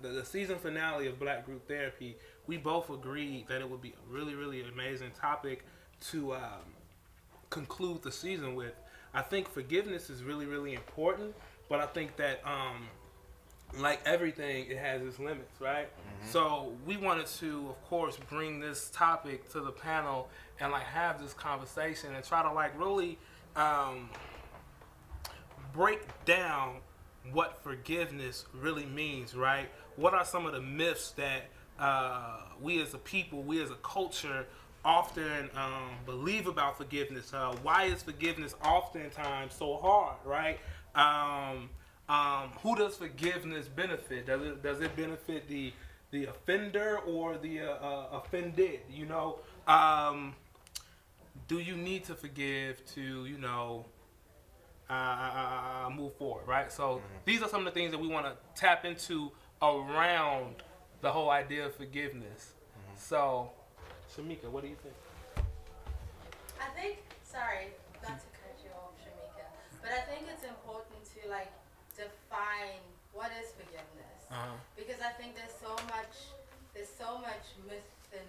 the season finale of Black Group Therapy, we both agreed that it would be a really, really amazing topic to conclude the season with. I think forgiveness is really, really important, but I think that like everything, it has its limits, right? Mm-hmm. So we wanted to, of course, bring this topic to the panel and like have this conversation and try to like really break down what forgiveness really means, right? What are some of the myths that we as a people, we as a culture often believe about forgiveness? Why is forgiveness oftentimes so hard, right? Who does forgiveness benefit? Does it benefit the offender or the offended? You know, do you need to forgive to move forward, right? So these are some of the things that we want to tap into around the whole idea of forgiveness. So, Shamika, what do you think? I think, sorry, not to cut you off, Shamika, but I think it's important to like define what is forgiveness, because I think there's so much myth and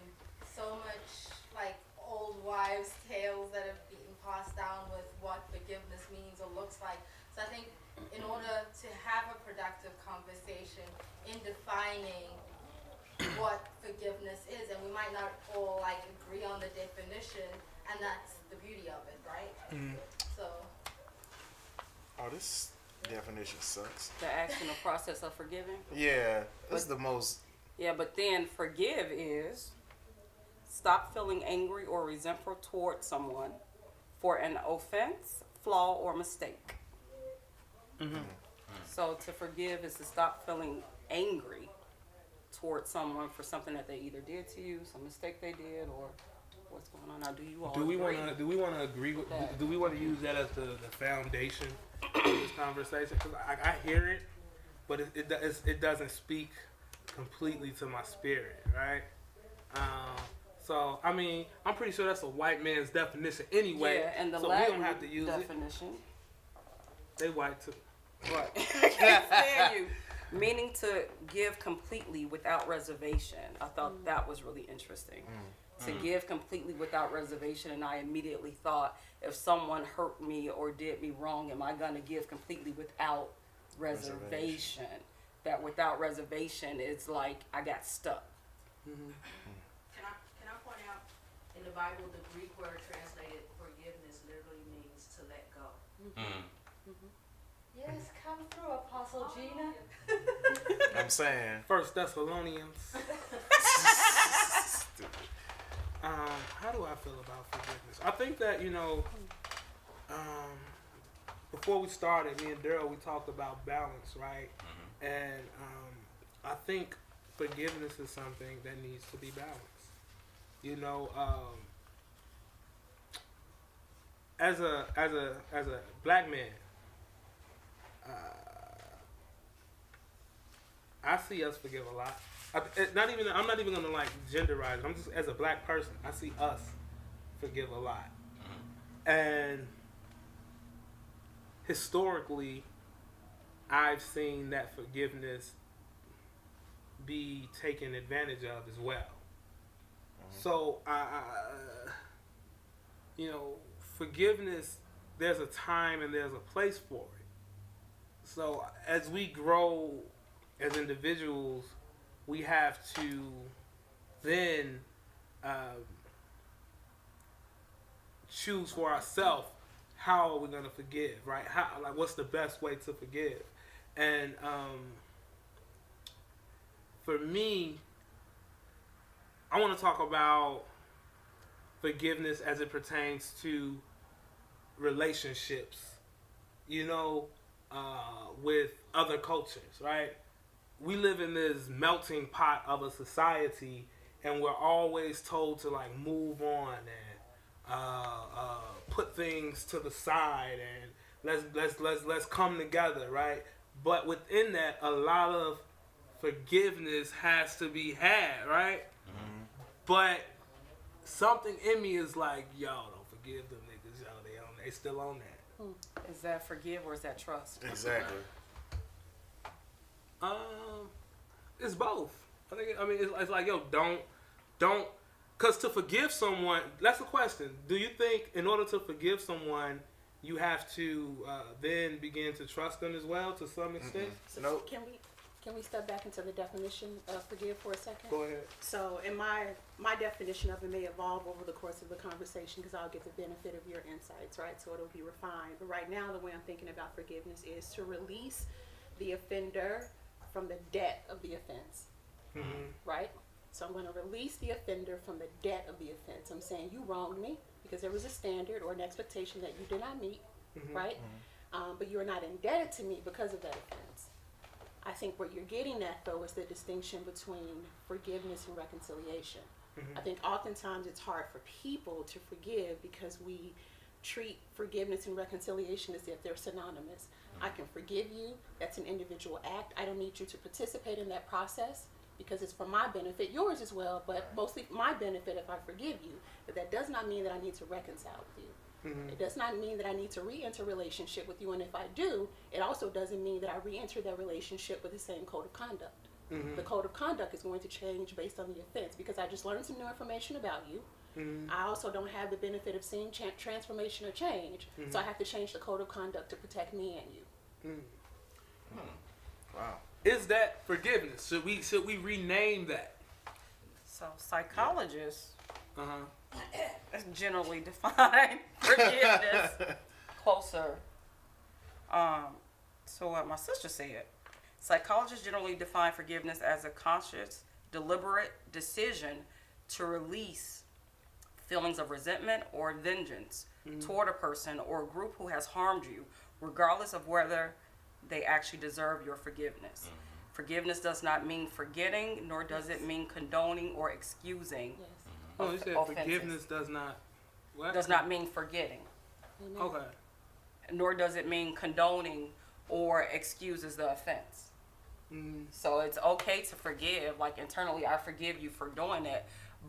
so much like old wives' tales that have been passed down with what forgiveness means or looks like. So I think in order to have a productive conversation in defining what forgiveness is, and we might not all like agree on the definition, and that's the beauty of it, right? So this definition sucks. The action or process of forgiving. Yeah, that's the most. Yeah, but then forgive is stop feeling angry or resentful towards someone for an offense, flaw, or mistake. So to forgive is to stop feeling angry towards someone for something that they either did to you, some mistake they did, or what's going on now. Do you all Do we agree? want to agree with that? Do we want to use that as the foundation of this conversation? Because I hear it, but it doesn't speak completely to my spirit, right? So I mean, I'm pretty sure that's a white man's definition anyway. Yeah, and the so Latin we don't have to use definition. They white too. Right. I can't stand you. Meaning to give completely without reservation. I thought that was really interesting. To give completely without reservation, and I immediately thought, if someone hurt me or did me wrong, am I going to give completely without reservation? That without reservation, it's like I got stuck. Can I point out, in the Bible, the Greek word translated forgiveness literally means to let go. yes, come through, Apostle Gina. I'm saying. First Thessalonians. How do I feel about forgiveness? I think that before we started, me and Daryl, we talked about balance, right? And I think forgiveness is something that needs to be balanced. As a black man, I see us forgive a lot. I'm not even gonna like genderize it. I'm just, as a black person, I see us forgive a lot. And historically, I've seen that forgiveness be taken advantage of as well. So forgiveness, there's a time and there's a place for it. So as we grow as individuals, we have to then choose for ourselves, how are we going to forgive, right? What's the best way to forgive? And for me, I want to talk about forgiveness as it pertains to relationships, with other cultures, right? We live in this melting pot of a society, and we're always told to like move on and put things to the side and let's come together, right? But within that, a lot of forgiveness has to be had, right? But something in me is like, yo, don't forgive them niggas, yo, they still on that. Is that forgive or is that trust? Exactly. both. I mean, it's like, yo, don't, because to forgive someone, that's the question. Do you think in order to forgive someone, you have to then begin to trust them as well to some extent? So Nope. Can we step back into the definition of forgive for a second? Go ahead. So, in my definition of it may evolve over the course of the conversation because I'll get the benefit of your insights, right? So it'll be refined. But right now, the way I'm thinking about forgiveness is to release the offender from the debt of the offense, right? So I'm going to release the offender from the debt of the offense. I'm saying you wronged me because there was a standard or an expectation that you did not meet, right? But you are not indebted to me because of that offense. I think what you're getting at, though, is the distinction between forgiveness and reconciliation. I think oftentimes it's hard for people to forgive because we treat forgiveness and reconciliation as if they're synonymous. I can forgive you. That's an individual act. I don't need you to participate in that process because it's for my benefit, yours as well, but mostly my benefit if I forgive you. But that does not mean that I need to reconcile with you. It does not mean that I need to re-enter a relationship with you, and if I do, it also doesn't mean that I re-enter that relationship with the same code of conduct. The code of conduct is going to change based on the offense because I just learned some new information about you. I also don't have the benefit of seeing transformation or change, so I have to change the code of conduct to protect me and you. Wow. Is that forgiveness? Should we rename that? So psychologists Uh-huh. generally define forgiveness closer to what my sister said. Psychologists generally define forgiveness as a conscious, deliberate decision to release feelings of resentment or vengeance toward a person or a group who has harmed you, regardless of whether they actually deserve your forgiveness. Forgiveness does not mean forgetting, nor does it mean condoning or excusing. Yes. Oh, you said Offenses. forgiveness does not. What? Does not mean forgetting, Amen. Okay. nor does it mean condoning or excuses the offense. So it's okay to forgive, like internally I forgive you for doing it,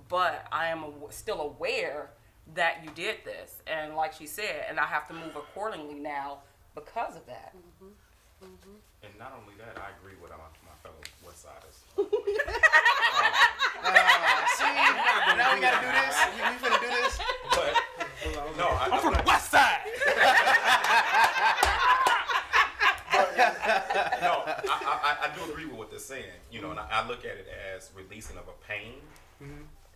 but I am still aware that you did this, and like she said, and I have to move accordingly now because of that. And not only that, I agree with my fellow West Siders. See, now we gotta do this. We finna do this. But no, I'm from the West Side. no, I do agree with what they're saying. You know, and I look at it as releasing of a pain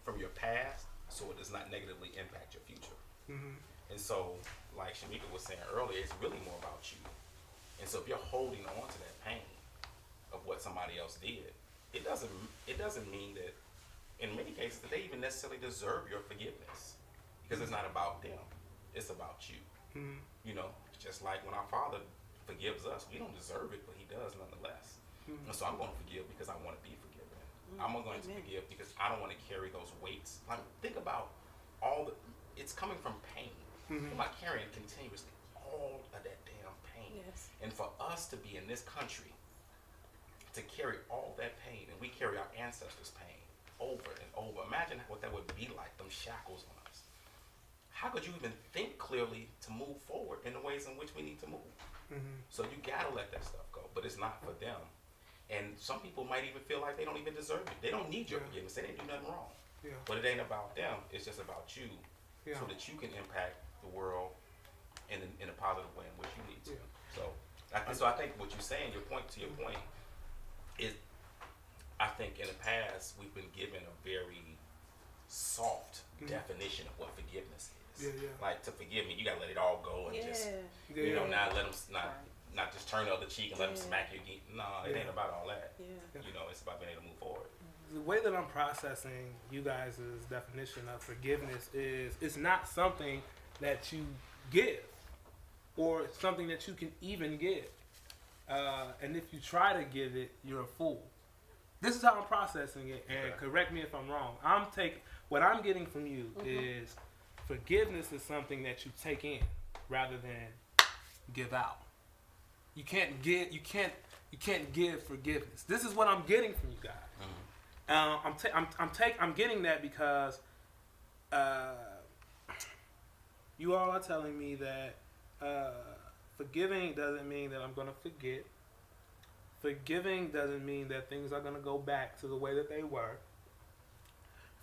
from your past, so it does not negatively impact your future. And so, like Shamika was saying earlier, it's really more about you. And so, if you're holding on to that pain of what somebody else did, it doesn't mean that, in many cases, that they even necessarily deserve your forgiveness, because it's not about them; it's about you. You know, just like when our Father forgives us, we don't deserve it, but He does nonetheless. And so, I'm going to forgive because I want to be forgiven. I'm going to forgive because I don't want to carry those weights. Like, think about it's coming from pain. Think about carrying continuously all of that damn pain. Yes. And for us to be in this country, to carry all that pain, and we carry our ancestors' pain over and over. Imagine what that would be like, them shackles on us. How could you even think clearly to move forward in the ways in which we need to move? So you gotta let that stuff go, but it's not for them. And some people might even feel like they don't even deserve it. They don't need your forgiveness. They didn't do nothing wrong. Yeah. But it ain't about them. It's just about you, Yeah. so that you can impact the world in a positive way in which you need to. Yeah. So I think what you're saying, your point is, I think in the past we've been given a very soft definition of what forgiveness is. Yeah, yeah. Like, to forgive me, you gotta let it all go and just, Yeah. you know, not let them not just turn the other cheek and let them smack you again. No, it ain't about all that. Yeah. You know, it's about being able to move forward. The way that I'm processing you guys' definition of forgiveness is it's not something that you give or something that you can even give. And if you try to give it, you're a fool. This is how I'm processing it, and Okay. correct me if I'm wrong. What I'm getting from you is forgiveness is something that you take in rather than give out. You can't give forgiveness. This is what I'm getting from you guys. I'm getting that because you all are telling me that forgiving doesn't mean that I'm going to forget. forgiving doesn't mean that things are going to go back to the way that they were.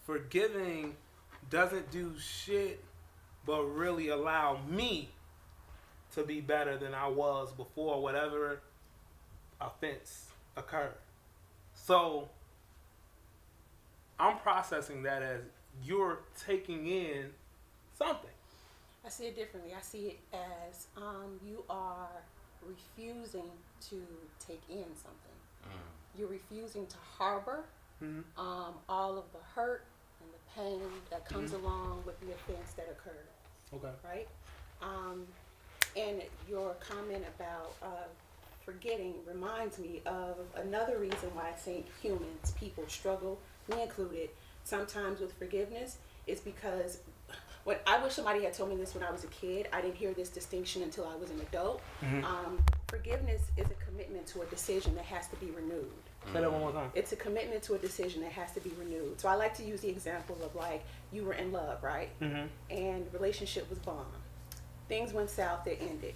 Forgiving doesn't do shit but really allow me to be better than I was before whatever offense occurred. So I'm processing that as you're taking in something. I see it differently. I see it as you are refusing to take in something. You're refusing to harbor all of the hurt and the pain that comes along with the offense that occurred. Okay. Right? And your comment about forgetting reminds me of another reason why I think humans, people struggle, me included, sometimes with forgiveness is because I wish somebody had told me this when I was a kid. I didn't hear this distinction until I was an adult. Forgiveness is a commitment to a decision that has to be renewed. Say that one more time. It's a commitment to a decision that has to be renewed. So I like to use the example of like you were in love, right? And the relationship was bomb. Things went south, it ended.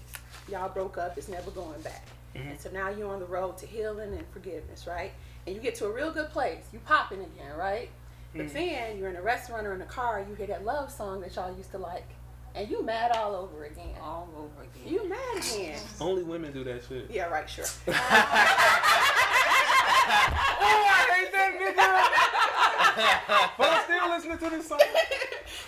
Y'all broke up, it's never going back. And so now you're on the road to healing and forgiveness, right? And you get to a real good place. You popping again, right? But then you're in a restaurant or in a car, you hear that love song that y'all used to like, and you mad all over again. All over again. You mad again. Only women do that shit. Yeah, right, sure. Oh, I hate that nigga. But I'm still listening to this song.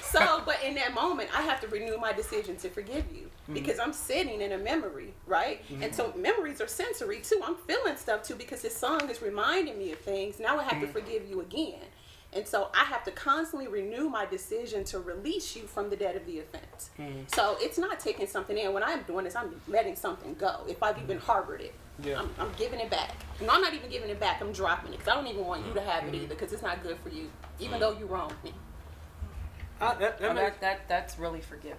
So, but in that moment, I have to renew my decision to forgive you because I'm sitting in a memory, right? And so memories are sensory too. I'm feeling stuff too because this song is reminding me of things. Now I have to forgive you again. And so I have to constantly renew my decision to release you from the debt of the offense. So it's not taking something in. When I'm doing this, I'm letting something go. If I've even harbored it, I'm giving it back. No, I'm not even giving it back. I'm dropping it because I don't even want you to have it either because it's not good for you, even though you wronged me. That's really forgiving.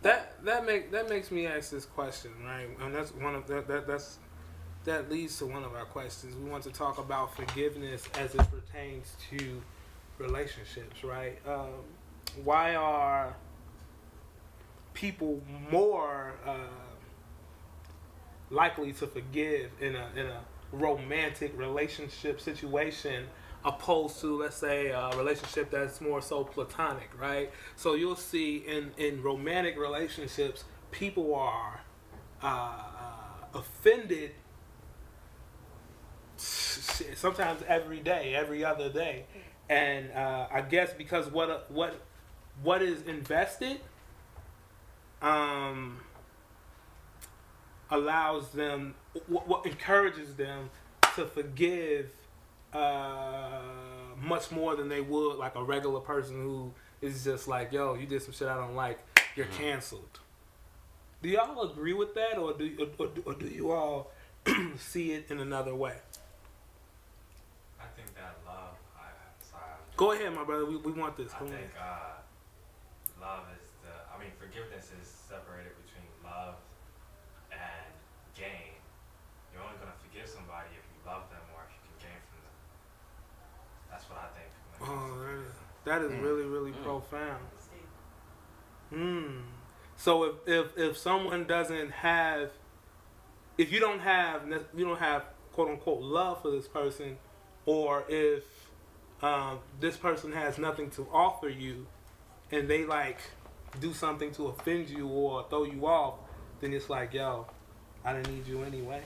That makes me ask this question, right? And that's one of that leads to one of our questions. We want to talk about forgiveness as it pertains to relationships, right? Why are people more likely to forgive in a romantic relationship situation opposed to, let's say, a relationship that's more so platonic, right? So you'll see in romantic relationships, people are offended sometimes every day, every other day, and I guess because what is invested allows them, what encourages them to forgive much more than they would like a regular person who is just like, yo, you did some shit I don't like, you're canceled. Do y'all agree with that, or do you all see it in another way? I think that love. Go ahead, my brother. We want this. I think love is forgiveness is separated between love and gain. You're only gonna forgive somebody if you love them or if you can gain from them. That's what I think. Oh, that is really, really profound. So if someone doesn't have, if you don't have quote unquote love for this person, or if this person has nothing to offer you, and they like do something to offend you or throw you off, then it's like, yo, I didn't need you anyway.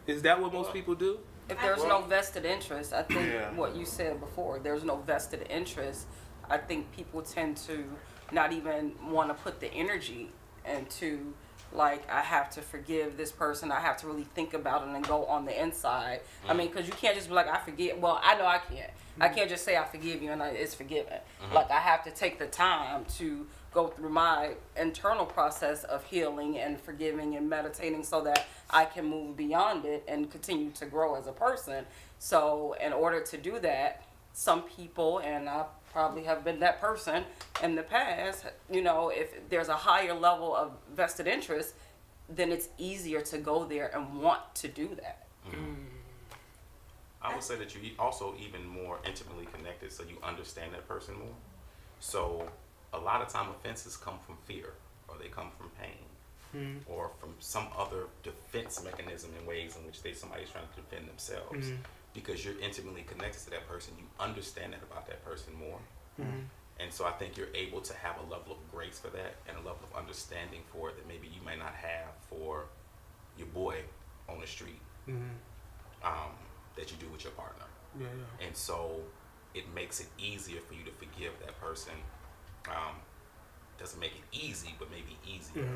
Is that what most people do? If there's no vested interest, I think what you said before, there's no vested interest, I think people tend to not even want to put the energy into, like, I have to forgive this person. I have to really think about it and go on the inside. I mean, because you can't just be like, I forgive. Well, I know I can't. I can't just say I forgive you and it's forgiven. Like, I have to take the time to go through my internal process of healing and forgiving and meditating so that I can move beyond it and continue to grow as a person. So in order to do that, some people, and I probably have been that person in the past, if there's a higher level of vested interest, then it's easier to go there and want to do that. I would say that you're also even more intimately connected, so you understand that person more. So a lot of time offenses come from fear, or they come from pain. or from some other defense mechanism in ways in which somebody's trying to defend themselves. Because you're intimately connected to that person, you understand that about that person more. And so I think you're able to have a level of grace for that and a level of understanding for it that maybe you may not have for your boy on the street, that you do with your partner. And so it makes it easier for you to forgive that person. Doesn't make it easy, but maybe easier.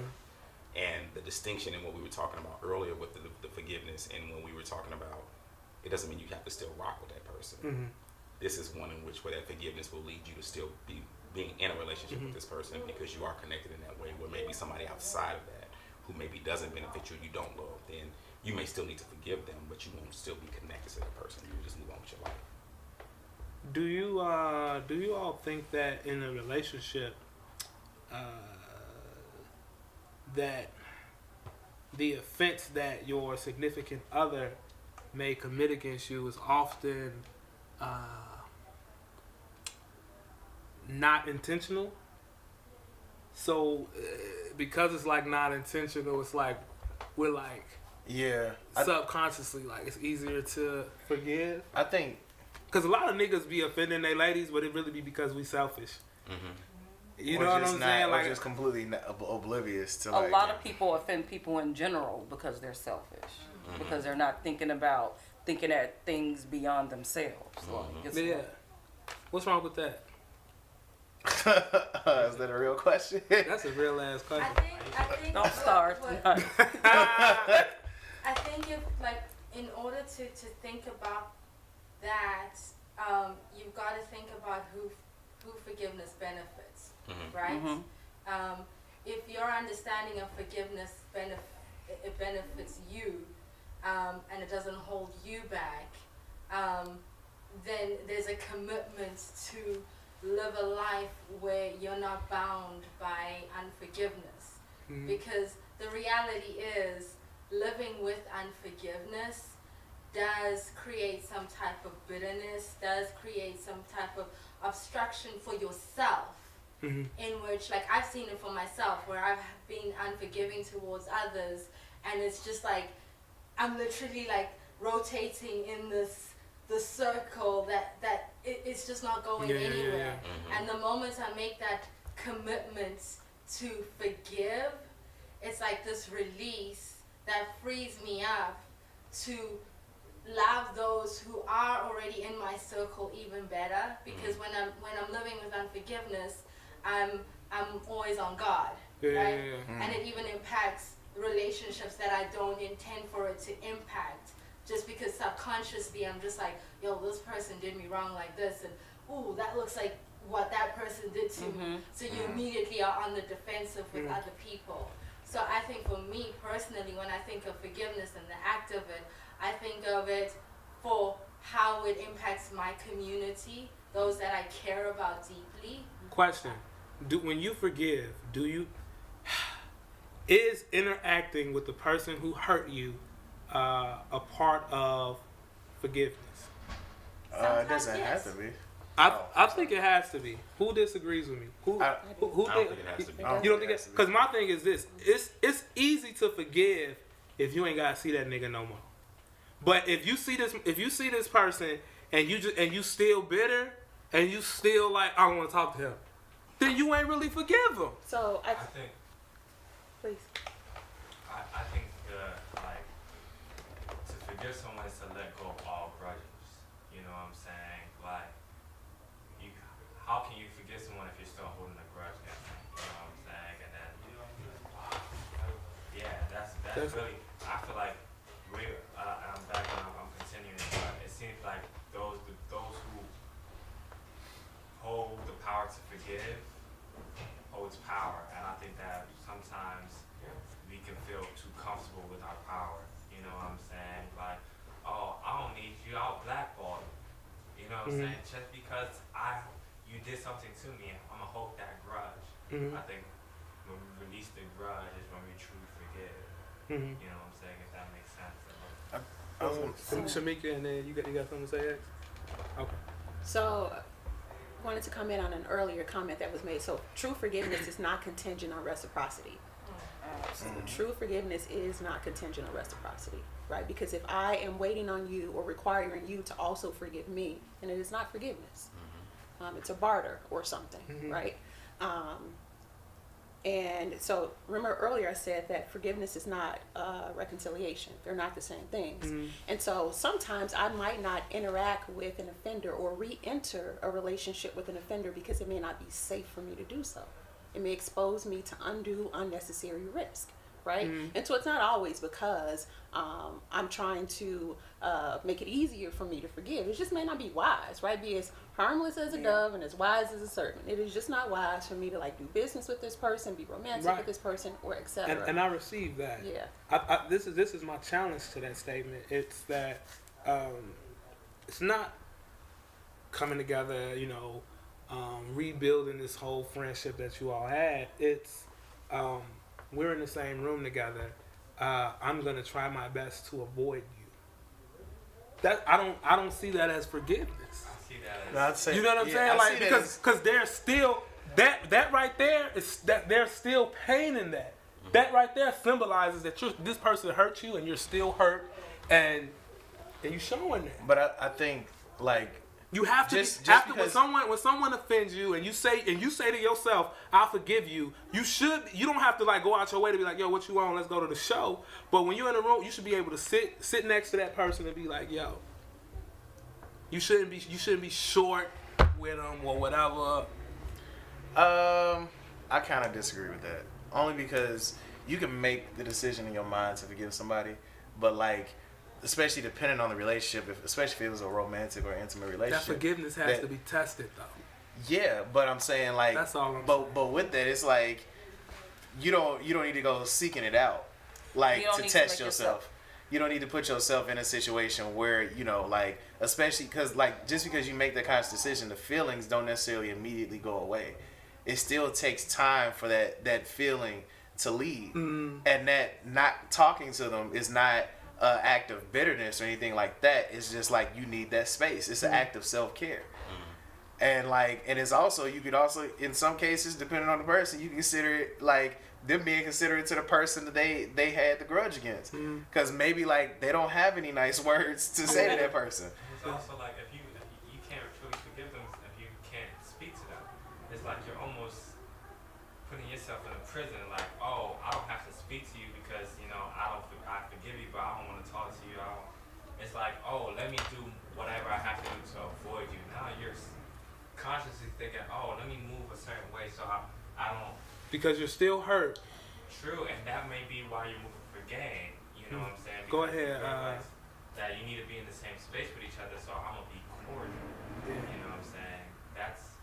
And the distinction in what we were talking about earlier with the forgiveness, and when we were talking about, it doesn't mean you have to still rock with that person. This is one in which where that forgiveness will lead you to still be being in a relationship with this person, because you are connected in that way. Where maybe somebody outside of that who maybe doesn't benefit you, you don't love, then you may still need to forgive them, but you won't still be connected to that person. You just move on with your life. Do you all think that in a relationship, that the offense that your significant other may commit against you is often not intentional? So because it's like not intentional, it's like we're like subconsciously like it's easier to forgive. I think because a lot of niggas be offending their ladies, but it really be because we selfish. You know what I'm saying? Like just completely oblivious to. A lot of people offend people in general because they're selfish, because they're not thinking at things beyond themselves. Yeah. What's wrong with that? Is that a real question? That's a real ass question. I think Don't start. I think if like in order to think about that, you've got to think about who forgiveness benefits, right? If your understanding of forgiveness it benefits you, and it doesn't hold you back, then there's a commitment to live a life where you're not bound by unforgiveness. Because the reality is, living with unforgiveness does create some type of bitterness, does create some type of obstruction for yourself, in which, like, I've seen it for myself, where I've been unforgiving towards others, and it's just like, I'm literally like rotating in the circle that it's just not going anywhere. And the moment I make that commitment to forgive, it's like this release that frees me up to love those who are already in my circle even better. Because when I'm living with unforgiveness, I'm always on guard, right? And it even impacts relationships that I don't intend for it to impact, just because subconsciously I'm just like, yo, this person did me wrong like this, and ooh, that looks like what that person did to me. So you immediately are on the defensive with other people. So I think for me personally, when I think of forgiveness and the act of it, I think of it for how it impacts my community, those that I care about deeply. Question: when you forgive, is interacting with the person who hurt you a part of forgiveness? It doesn't have to be. I think it has to be. Who disagrees with me? Who I don't think it has to be. You don't think it? Because my thing is this: it's easy to forgive if you ain't gotta see that nigga no more. But if you see this person and you still bitter and you still like, I don't want to talk to him, then you ain't really forgive him. So I think. please. I think like to forgive someone is to let go of all grudges. You know what I'm saying? Like, how can you forgive someone if you're still holding a grudge against them? You know what I'm saying? And then, that's really. I feel like I'm back and I'm continuing. But it seems like those who hold the power to forgive holds power, and I think that sometimes we can feel too comfortable with our power. You know what I'm saying? Like, oh, I don't need you, I'll blackball you. You know what I'm saying? Just because you did something to me, I'm gonna hold that grudge. I think when we release the grudge is when we truly forgive. You know what I'm saying? If that makes sense. Shamika, and then you got something to say, X? Okay. So, wanted to comment on an earlier comment that was made. So, true forgiveness is not contingent on reciprocity. True forgiveness is not contingent on reciprocity, right? Because if I am waiting on you or requiring you to also forgive me, then it is not forgiveness. It's a barter or something, right? And so remember earlier I said that forgiveness is not reconciliation. They're not the same things. And so sometimes I might not interact with an offender or re-enter a relationship with an offender because it may not be safe for me to do so. It may expose me to undue, unnecessary risk, right? And so it's not always because I'm trying to make it easier for me to forgive. It just may not be wise, right? Be as harmless as a dove and as wise as a serpent. It is just not wise for me to like do business with this person, be romantic with this person, or etc. And I received that. Yeah. This is my challenge to that statement. It's that it's not coming together, rebuilding this whole friendship that you all had. It's we're in the same room together. I'm gonna try my best to avoid you. That I don't see that as forgiveness. I see that as No, I'd say, You know what I'm saying? I Like see that because there's still that right there is that there's still pain in that. That right there symbolizes that this person hurt you and you're still hurt and you showing that. But I think like You have to Just after because- when someone offends you and you say to yourself, "I forgive you." You don't have to like go out your way to be like, "Yo, what you want? Let's go to the show." But when you're in a room, you should be able to sit next to that person and be like, "Yo, you shouldn't be short with them or whatever." I kind of disagree with that. Only because you can make the decision in your mind to forgive somebody, but like, especially depending on the relationship, especially if it was a romantic or intimate That relationship. forgiveness has to be tested, though. Yeah, but I'm saying like That's all I'm but with that, it's like you don't need to go seeking it out, like You don't to need to test make yourself. You don't need to put yourself in a situation where like especially because like just because you make that conscious decision, the feelings don't necessarily immediately go away. It still takes time for that feeling to leave, and that not talking to them is not an act of bitterness or anything like that. It's just like you need that space. It's an act of self-care. And it's also, you could also, in some cases, depending on the person, you consider it like them being considerate to the person that they had the grudge against. Because maybe like they don't have any nice words to say to that person. It's also like if you can't truly forgive them if you can't speak to them. It's like you're almost putting yourself in a prison. Like, oh, I don't have to speak to you because I forgive you, but I don't want to talk to you. It's like, oh, let me do whatever I have to do to avoid you. Now you're consciously thinking, oh, let me move a certain way so I don't. Because you're still hurt. True, and that may be why you're moving for gain. You know what I'm saying? Go Because ahead, you realize that you need to be in the same space with each other, so I'm gonna be cordial. You know what I'm saying? That's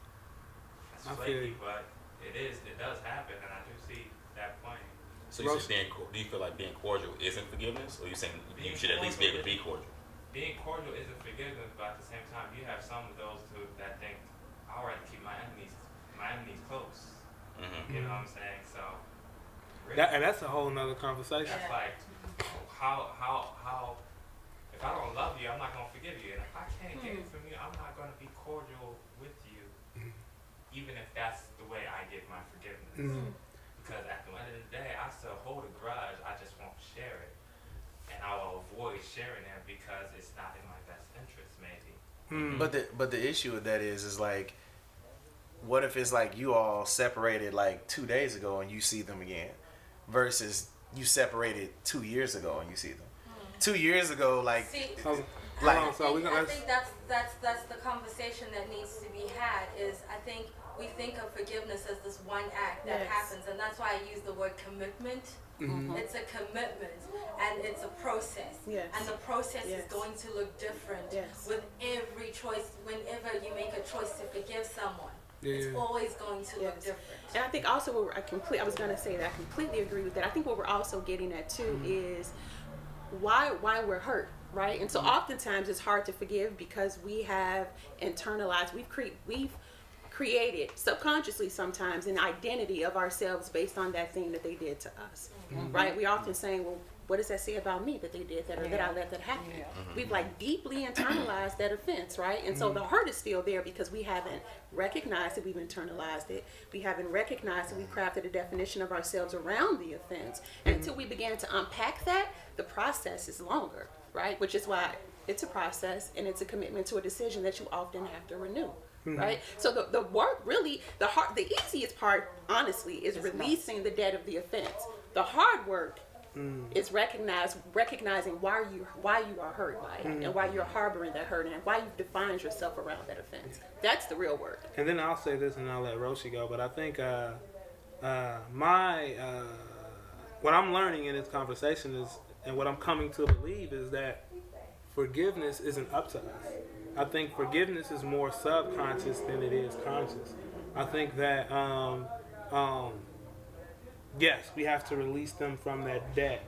I feel flaky, you. but it does happen, and I do see that point. So you say do you feel like being cordial isn't forgiveness, or you saying you should at least be able to be cordial? Being cordial isn't forgiveness, but at the same time, you have some of those too that think, I'd rather keep my enemies close. You know what I'm saying? So, really, And that's a whole nother conversation. that's like, how, if I don't love you, I'm not going to forgive you. And if I can't get it from you, I'm not going to be cordial with you, even if that's the way I give my forgiveness. Because at the end of the day, I still hold a grudge, I just won't share it. And I will avoid sharing it because it's not in my best interest, maybe. But the issue with that is like, what if it's like you all separated like 2 days ago and you see them again, versus you separated 2 years ago and you see them. 2 years ago, like See, Hold Like- on, so I think that's the conversation that needs to be had. Is I think we think of forgiveness as this one act that Yes. happens, and that's why I use the word commitment. It's a commitment, and it's a process. Yes. And the process Yes. is going to look different Yes. with every choice. Whenever you make a choice to forgive someone, it's Yeah. always going to look Yes. different. And I think also I was gonna say that I completely agree with that. I think what we're also getting at too is why we're hurt, right? And so oftentimes it's hard to forgive because we have internalized, we've created subconsciously sometimes an identity of ourselves based on that thing that they did to us, right? We're often saying, well, what does that say about me that they did that or that I let that happen? Yeah. We've like deeply internalized that offense, right? And so the hurt is still there because we haven't recognized that we've internalized it. We haven't recognized that we crafted a definition of ourselves around the offense. And until we began to unpack that, the process is longer, right? Which is why it's a process and it's a commitment to a decision that you often have to renew. Right, so the work really, the easiest part, honestly, is releasing the debt of the offense. The hard work is recognizing why you are hurt by it, and why you're harboring that hurt, and why you've defined yourself around that offense. That's the real work. And then I'll say this, and I'll let Roshi go. But I think what I'm learning in this conversation is, and what I'm coming to believe is that forgiveness isn't up to us. I think forgiveness is more subconscious than it is conscious. I think that yes, we have to release them from that debt,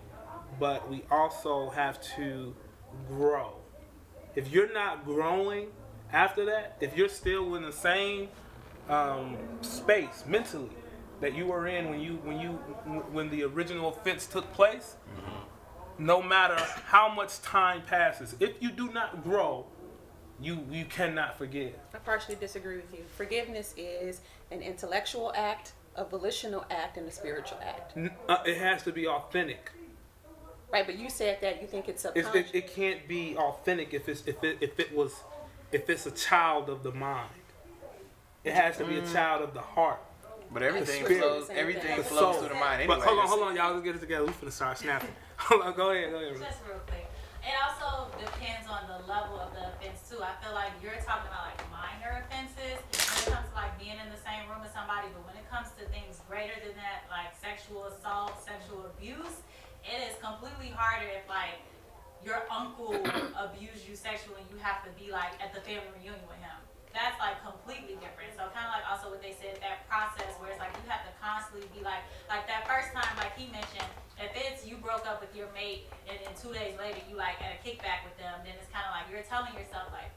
but we also have to grow. If you're not growing after that, if you're still in the same space mentally that you were in when the original offense took place, no matter how much time passes, if you do not grow, you cannot forgive. I partially disagree with you. Forgiveness is an intellectual act, a volitional act, and a spiritual act. It has to be authentic. Right, but you said that you think it's subconscious. It can't be authentic if it's a child of the mind. It has to be a child of the heart. But everything spirit. flows. Everything flows through the mind anyway. But hold on, y'all. Let's get it together. We finna start snapping. Hold on, go ahead. Just real quick. It also depends on the level of the offense too. I feel like you're talking about like minor offenses when it comes to like being in the same room with somebody, but when it comes to things greater than that, like sexual assault, sexual abuse, it is completely harder if like your uncle abused you sexually and you have to be like at the family reunion with him. That's like completely different. So kind of like also what they said, that process where it's like you have to constantly be like that first time, like he mentioned, if it's you broke up with your mate and then 2 days later you like at a kickback with them, then it's kind of like you're telling yourself like,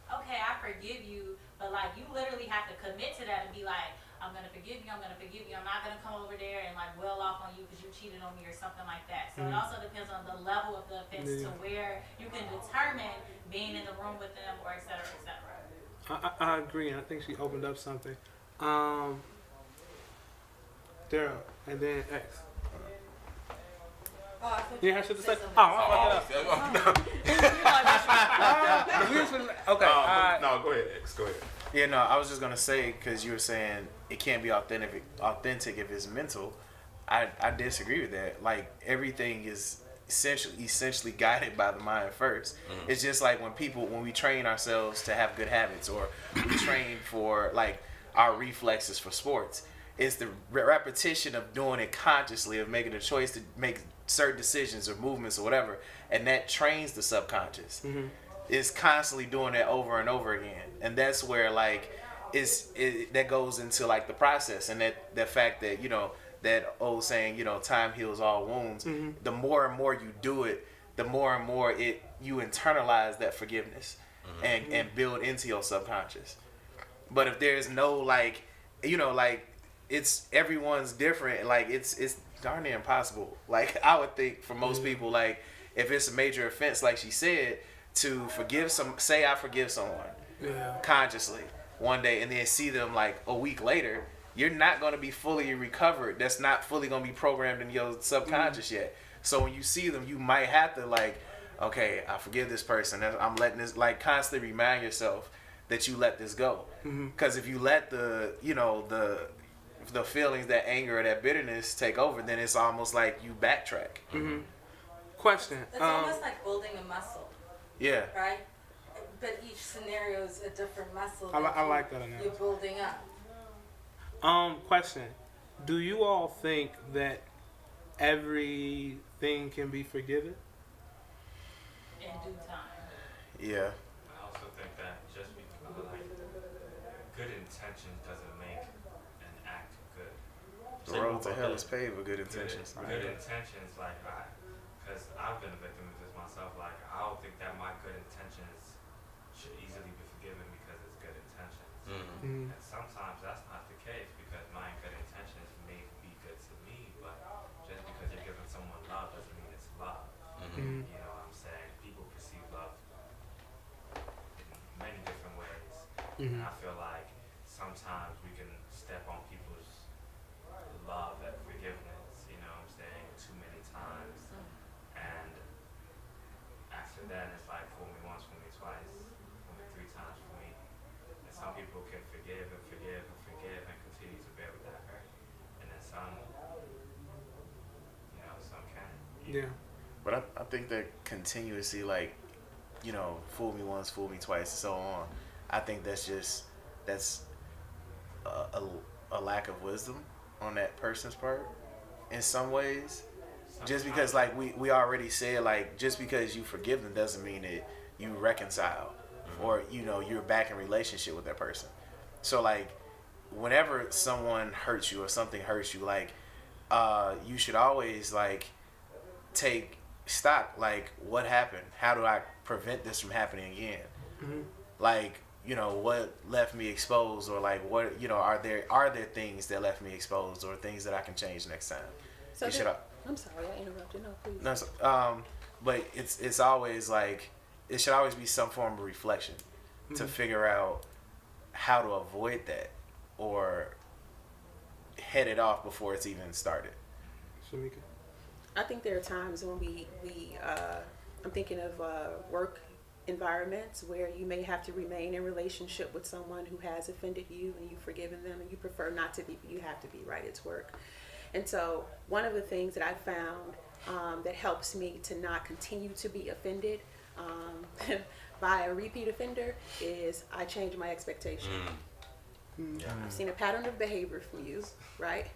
okay, I forgive you, but like you literally have to commit to that and be like, I'm gonna forgive you, I'm not gonna come over there and like well off on you because you cheated on me or something like that. So it also depends on the level of the offense to where you can determine being in the room with them or et cetera, et cetera. I agree. I think she opened up something. Daryl, and then X. Oh, I thought You have shit to say? Oh, I fucked it up. Okay. No, go ahead, X. Go ahead. Yeah, no, I was just gonna say because you were saying it can't be authentic if it's mental. I disagree with that. Like everything is essentially guided by the mind first. It's just like when we train ourselves to have good habits, or we train for like our reflexes for sports. It's the repetition of doing it consciously, of making a choice to make certain decisions or movements or whatever, and that trains the subconscious. It's constantly doing that over and over again, and that's where like that goes into like the process, and that fact that that old saying, time heals all wounds. The more and more you do it, the more and more you internalize that forgiveness and build into your subconscious. But if there's no like it's everyone's different. Like it's darn near impossible. Like I would think for most people, like if it's a major offense, like she said, to say I forgive someone consciously one day, and then see them like a week later, you're not going to be fully recovered. That's not fully going to be programmed in your subconscious yet. So when you see them, you might have to like, okay, I forgive this person. I'm letting this, like, constantly remind yourself that you let this go. Because if you let the feelings, that anger or that bitterness take over, then it's almost like you backtrack. Question. It's almost like building a muscle, Yeah. right? But each scenario is a different muscle. I like that analogy. You're building up. Question. Do you all think that everything can be forgiven? In due time. Yeah. I also think that just because like good intentions doesn't make an act good. The road to hell is paved with good intentions. Good intentions, like because I've been a victim of this myself. Like I don't think that my good intentions should easily be forgiven because it's good intentions. And sometimes that's not the case, because my good intentions may be good to me, but just because you're giving someone love doesn't mean it's love. And I feel like sometimes we can step on people's love and forgiveness, you know what I'm saying, too many times. And after that, it's like, fool me once, fool me twice, fool me 3 times, fool me. And some people can forgive and forgive and forgive and continue to bear with that hurt. And then some, you know, some can't. Yeah. But I think that continuously, like, you know, fool me once, fool me twice, and so on. I think that's a lack of wisdom on that person's part in some ways. Just because, like, we already said, like, just because you forgive them doesn't mean that you reconcile or, you know, you're back in relationship with that person. So, like, whenever someone hurts you or something hurts you, like, you should always, like, take stock, like, what happened? How do I prevent this from happening again? Like, you know, what left me exposed, or like, what, you know, are there things that left me exposed, or things that I can change next time? So You should, I'm sorry, I interrupted. No, please. no, but it's always like, it should always be some form of reflection to figure out how to avoid that or head it off before it's even started. Shamika? I think there are times when we I'm thinking of work environments where you may have to remain in relationship with someone who has offended you and you've forgiven them and you prefer not to be, but you have to be, right? It's work. And so one of the things that I found that helps me to not continue to be offended by a repeat offender is I change my expectation. I've seen a pattern of behavior from you, right?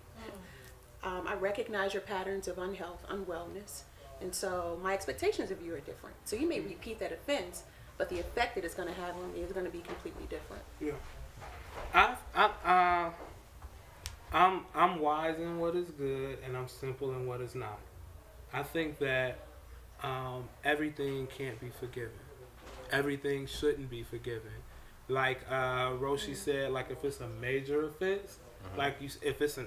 I recognize your patterns of unwellness, and so my expectations of you are different. So you may repeat that offense, but the effect that it's going to have on me is going to be completely different. Yeah. I'm wise in what is good, and I'm simple in what is not. I think that everything can't be forgiven. Everything shouldn't be forgiven. Like Roshi said, like if it's a major offense, like if it's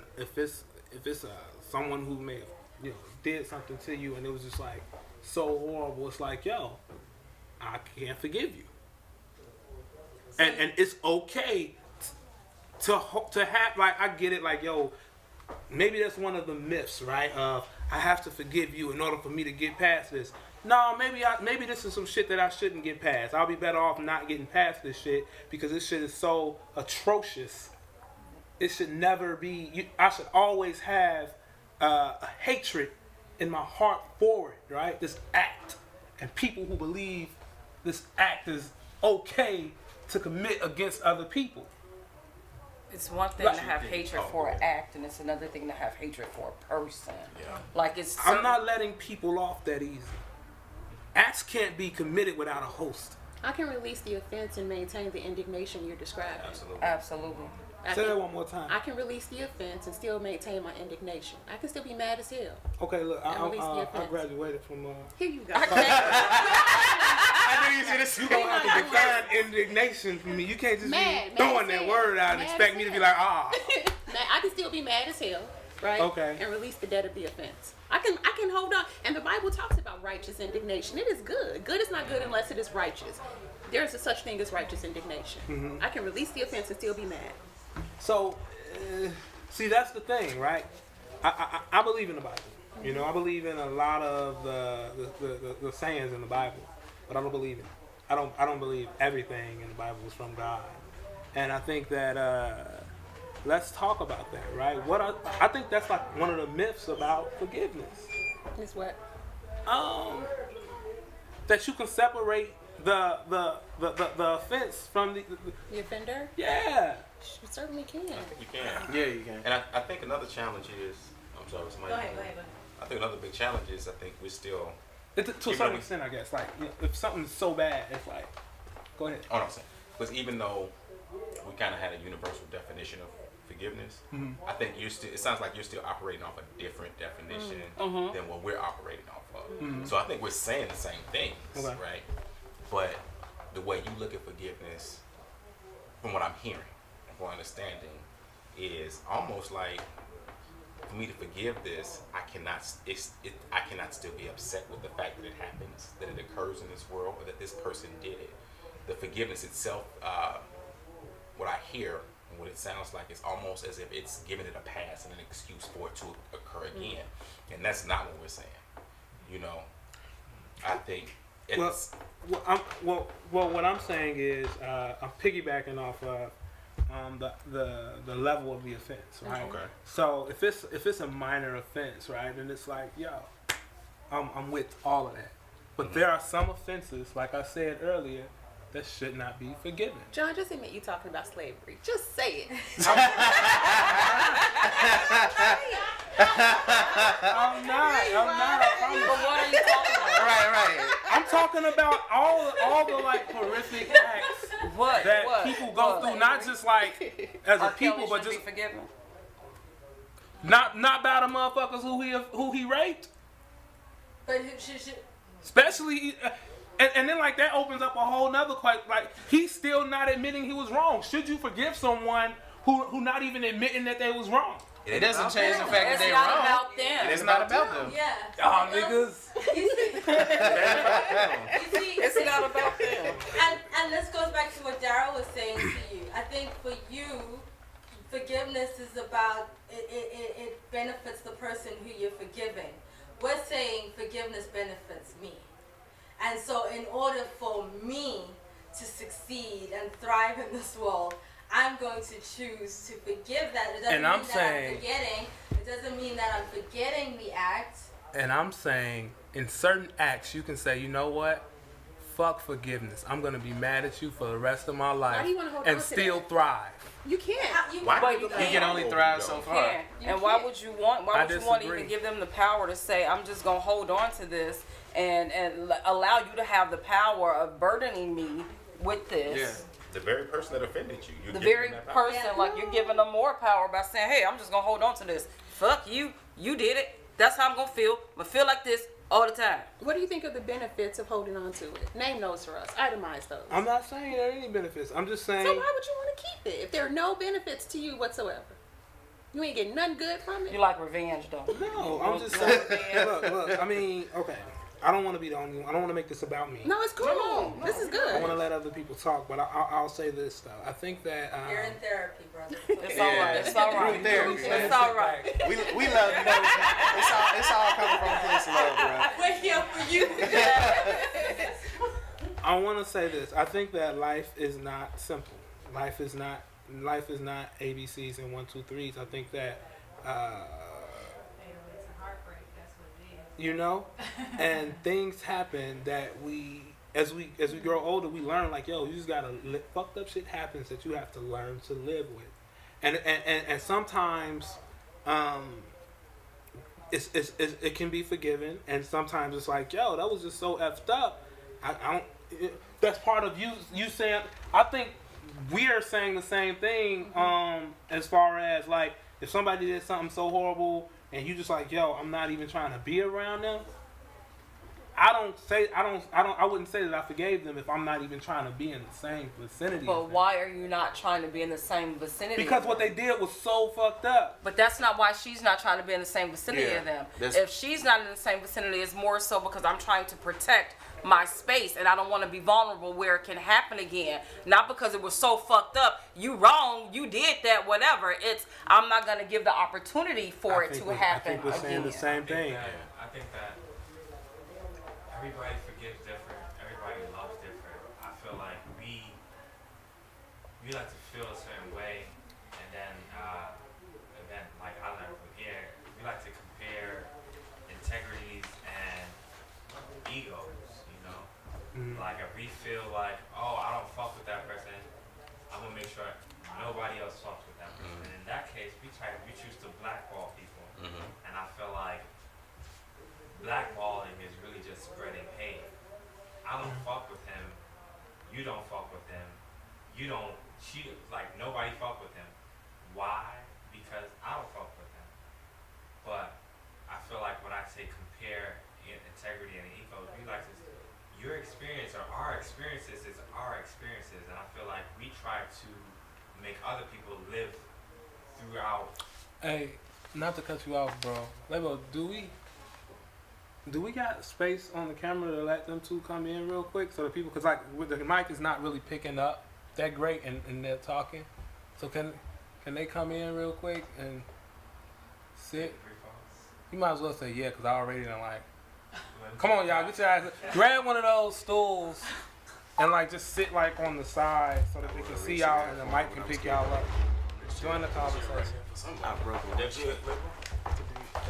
someone who may have, you know, did something to you and it was just like so horrible, it's like, yo, I can't forgive you. And it's okay to have, like, I get it, like, yo, maybe that's one of the myths, right? I have to forgive you in order for me to get past this. No, maybe this is some shit that I shouldn't get past. I'll be better off not getting past this shit because this shit is so atrocious. It should never be. I should always have a hatred in my heart for it, right? This act, and people who believe this act is okay to commit against other people. It's one thing to have hatred for an act, and it's another thing to have hatred for a person. Yeah. Like it's. I'm not letting people off that easy. Acts can't be committed without a host. I can release the offense and maintain the indignation you're describing. Absolutely. Say that one more time. I can release the offense and still maintain my indignation. I can still be mad as hell. Okay, look, And release the I offense. graduated from. Here you go. I knew you should have said You gonna have to define indignation for me. You can't just Mad, be throwing mad as that hell. word out and Mad expect as me to be hell. like, ah. I can still be mad as hell, right? Okay. And release the debt of the offense. I can hold on. And the Bible talks about righteous indignation. It is good. Good is not good unless it is righteous. There is a such thing as righteous indignation. I can release the offense and still be mad. So, see, that's the thing, right? I believe in the Bible. You know, I believe in a lot of the sayings in the Bible, but I don't believe in it. I don't believe everything in the Bible is from God. And I think that let's talk about that, right? I think that's like one of the myths about forgiveness. It's what? That you can separate the offense from The offender? yeah. You certainly can. You can. Yeah, you can. And I think another challenge is, I'm sorry, somebody. Go ahead. I think another big challenge is I think we're still. To a certain extent, I guess. Like, you know, if something's so bad, it's like, go ahead. Oh, no, I'm saying, because even though we kind of had a universal definition of forgiveness, I think you're still. It sounds like you're still operating off a different definition than what we're operating off of. So I think we're saying the same things, Okay. right? But the way you look at forgiveness, from what I'm hearing, from what I'm understanding, is almost like, for me to forgive this, I cannot still be upset with the fact that it happens, that it occurs in this world, or that this person did it. The forgiveness itself what I hear and what it sounds like is almost as if it's giving it a pass and an excuse for it to occur again, and that's not what we're saying. You know, I think it's what I'm saying is I'm piggybacking off of the level of the offense, right? Okay. So if it's a minor offense, right, then it's like, yo, I'm with all of that. But there are some offenses, like I said earlier, that should not be forgiven. John, just admit you talking about slavery. Just say it. I'm not. I promise. But what are you talking about? Right. I'm talking about all the like horrific acts What? that What? people go through, not just like as a R. Kelly people, but should just be forgiven. not by the motherfuckers who he raped, But who should especially. And then like that opens up a whole nother question. Like he's still not admitting he was wrong. Should you forgive someone who not even admitting that they was wrong? It doesn't change the fact that It's they're not wrong. about them. It's not about them. Yeah. Y'all niggas. You see, It's not about them. and this goes back to what Daryl was saying to you. I think for you, forgiveness is about it benefits the person who you're forgiving. We're saying forgiveness benefits me. And so in order for me to succeed and thrive in this world, I'm going to choose to forgive that. It doesn't And mean I'm that saying- I'm forgetting. It doesn't mean that I'm forgetting the act. And I'm saying in certain acts you can say, you know what? Fuck forgiveness. I'm gonna be mad at you for the rest of my life do you wanna hold and on to still that? thrive. You can't. Why But do you You can only thrive so far. Yeah. And why would you want? Why I would you want to disagree. even give them the power to say, "I'm just gonna hold on to this," and allow you to have the power of burdening me with this? Yeah. The very person that offended you. You're The giving very them that power. person, like you're giving them more power by saying, "Hey, I'm just gonna hold on to this. Fuck you. You did it. That's how I'm gonna feel. I'm gonna feel like this all the time." What do you think of the benefits of holding on to it? Name those for us. Itemize those. I'm not saying there are any benefits. I'm just saying. So why would you want to keep it if there are no benefits to you whatsoever? You ain't getting nothing good from it. You like revenge, though. No, I'm just saying. Look. I mean, okay. I don't want to be the only one. I don't want to make this about me. No, it's cool. This is I good. want to let other people talk, but I'll say this though. I think that You're in therapy, brother. It's all right. It's all right. Group therapy, man. It's all right. We love you. Know, it's all coming from a place of love, bro. We're here for you. I want to say this. I think that life is not simple. Life is not ABCs and 1, 2, 3s. I think that It's a heartbreak. That's what it is. you know, and things happen that as we grow older, we learn like, yo, you just gotta fucked up shit happens that you have to learn to live with, and sometimes it can be forgiven, and sometimes it's like, yo, that was just so effed up. That's part of you saying. I think we are saying the same thing as far as like if somebody did something so horrible and you just like, yo, I'm not even trying to be around them. I wouldn't say that I forgave them if I'm not even trying to be in the same vicinity. of But them. why are you not trying to be in the same vicinity? Because of what them? they did was so fucked up. But that's not why she's not trying to be in the same vicinity Yeah, of them. that's- If she's not in the same vicinity, it's more so because I'm trying to protect my space and I don't want to be vulnerable where it can happen again. Not because it was so fucked up. You wrong. You did that. Whatever. It's I'm not gonna give the opportunity for it to happen I think we're saying again. the same thing. I think that everybody forgives different. Everybody loves different. I feel like we like to feel a certain way, and then like I learned from here, we like to compare integrities and egos. You know, like if we feel like, oh, I don't fuck with that person, I'm gonna make sure nobody else fucks with that person. And in that case, we choose to blackball people, and I feel like blackballing is really just spreading hate. I don't fuck with him. You don't fuck with him. You don't. Nobody fuck with him. Why? Because I don't fuck with him. But I feel like when I say compare integrity and ego, we like to. Your experience or our experiences is our experiences, and I feel like we try to make other people live throughout. Hey, not to cut you off, bro. Lebo, do we got space on the camera to let them two come in real quick so the people, cause like the mic is not really picking up that great and they're talking. So can they come in real quick and sit? You might as well say yeah, because I already done like. Come on, y'all, get your ass. Grab one of those stools and like just sit like on the side so that they can see y'all and the mic can pick y'all up. Join the conversation. So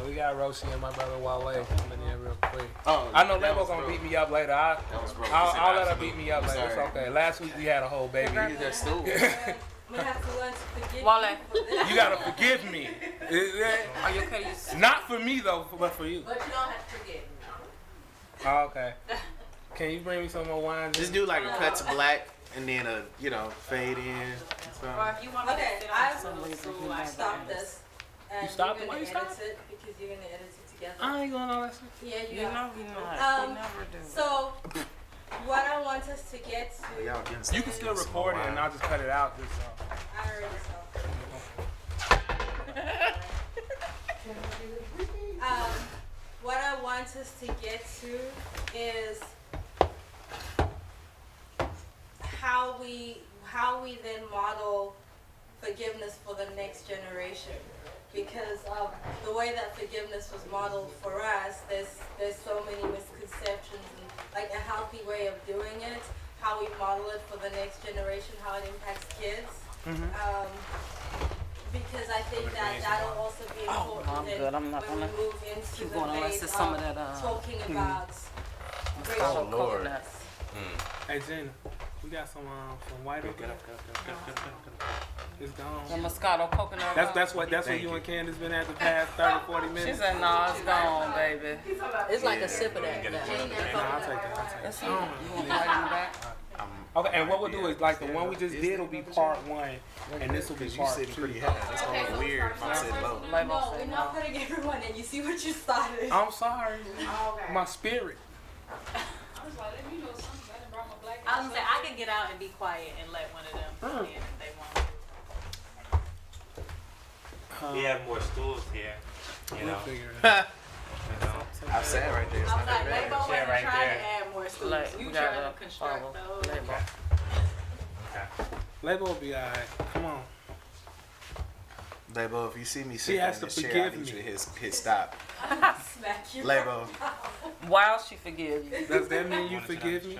we got Roshi and my brother Wale coming in real quick. Oh, I know Lebo gonna beat me up later. I'll let her beat me up later. It's Sorry. okay. Last week we had a whole baby. You need that stool. We have to learn to forgive Wale. you for this. You gotta forgive me. Are you okay? Not for me though, but for you. But you don't have to forget. Oh, okay. Can you bring me some more wine? Just do like a cut to black and then a fade in. So. Or if you want me to Okay, sit I on the stool, I stop this. And You stopped it? you're Why gonna you edit stopped it because you're gonna edit it together. I ain't going all that shit. Yeah, you You are. know he not. He never do. So, what I want us to get to, Y'all getting You can still record it and I'll just cut it out. Just, I already saw. What I want us to get to is how we then model forgiveness for the next generation. Because the way that forgiveness was modeled for us, there's so many misconceptions and like a healthy way of doing it, how we model it for the next generation, how it impacts kids. Because I think that that'll also be important I'm good. I'm not when gonna we move into keep the going unless phase there's some of of that, talking about racial Oh, Lord. coconuts. Hey Gina, we got some white over there. It's gone. the Moscato coconut. That's what you and Candace been at the past 30, 40 She minutes. said, "Nah, it's gone, baby." It's like a sip of that. Nah, I'll take that. That's it. You want white in the back? Okay, and what we'll do is like the one we just did will be part 1, and this will be Because you part sitting 2. pretty high. That's gonna be weird if I'm sitting low. Label No, said we're not putting everyone in. You see what you started. I'm sorry, Okay. my spirit. I was gonna say I can get out and be quiet and let one of them come in if they want. We have more stools here. You We'll know. figure it out. You know. I sat right there. It's I not was like, that Lebo bad. wasn't right trying there. to add more stools. Like, You we trying got to construct those. label. Okay. Label will be alright. Come on. Lebo, if you see me sitting has in to this chair, I forgive need you me. to hit stop. Smack you. Lebo, While she forgive you. Does that mean you forgive me?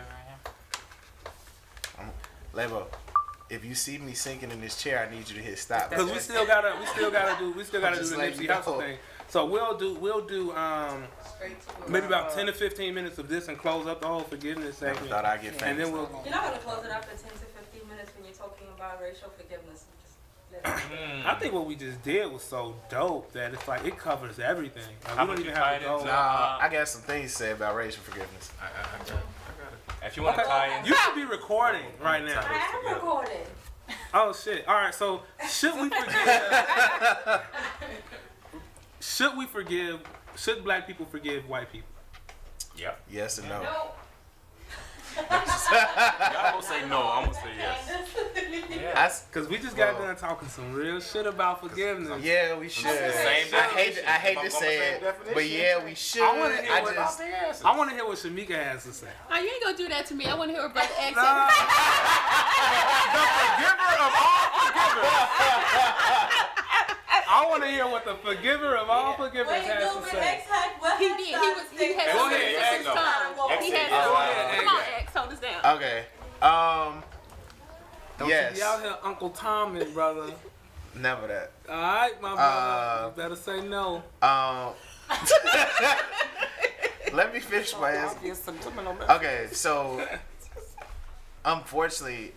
Lebo, if you see me sinking in this chair, I need you to hit stop. Because we still gotta do the just Nipsey letting you Hussle know. thing. So we'll do Straight to it. maybe about 10 to 15 minutes of this and close up the whole forgiveness Never segment. thought I'd get And famous. then we'll. You're not going to close it up in 10 to 15 minutes when you're talking about racial forgiveness. Just let it I think what we just did was so dope that it's like it covers everything. Like, How we don't would even you have to tie it go. into- Nah, I got some things to say about racial forgiveness. I got it. If you want to tie in, You should be recording right now. I am recording. Oh shit! All right, so should we forgive? Should black people forgive white people? yep. Yes and no. No. Y'all gonna say no, I'm gonna say yes. Yeah. Cause we just got Bro. done talking some real shit about forgiveness. Yeah, we should. Same I hate definition. to say it, but yeah, we should. I wanna hear what- just I want to hear what Shamika has to say. Oh, you ain't gonna do that to me. I want to hear what Brother X The forgiver of all forgivers. I want to hear what the forgiver of all forgivers Wait, has no, to but say. next time, what He did. He had Go something ahead, to X, his no. tongue. X He said had yes. something. Come on, X. X, hold us down. okay. Don't Yes. you be out here Uncle Tommy, brother. Never that. All right, my brother. You better say no. Let me finish my answer. Obvious subliminal message. Okay, so unfortunately,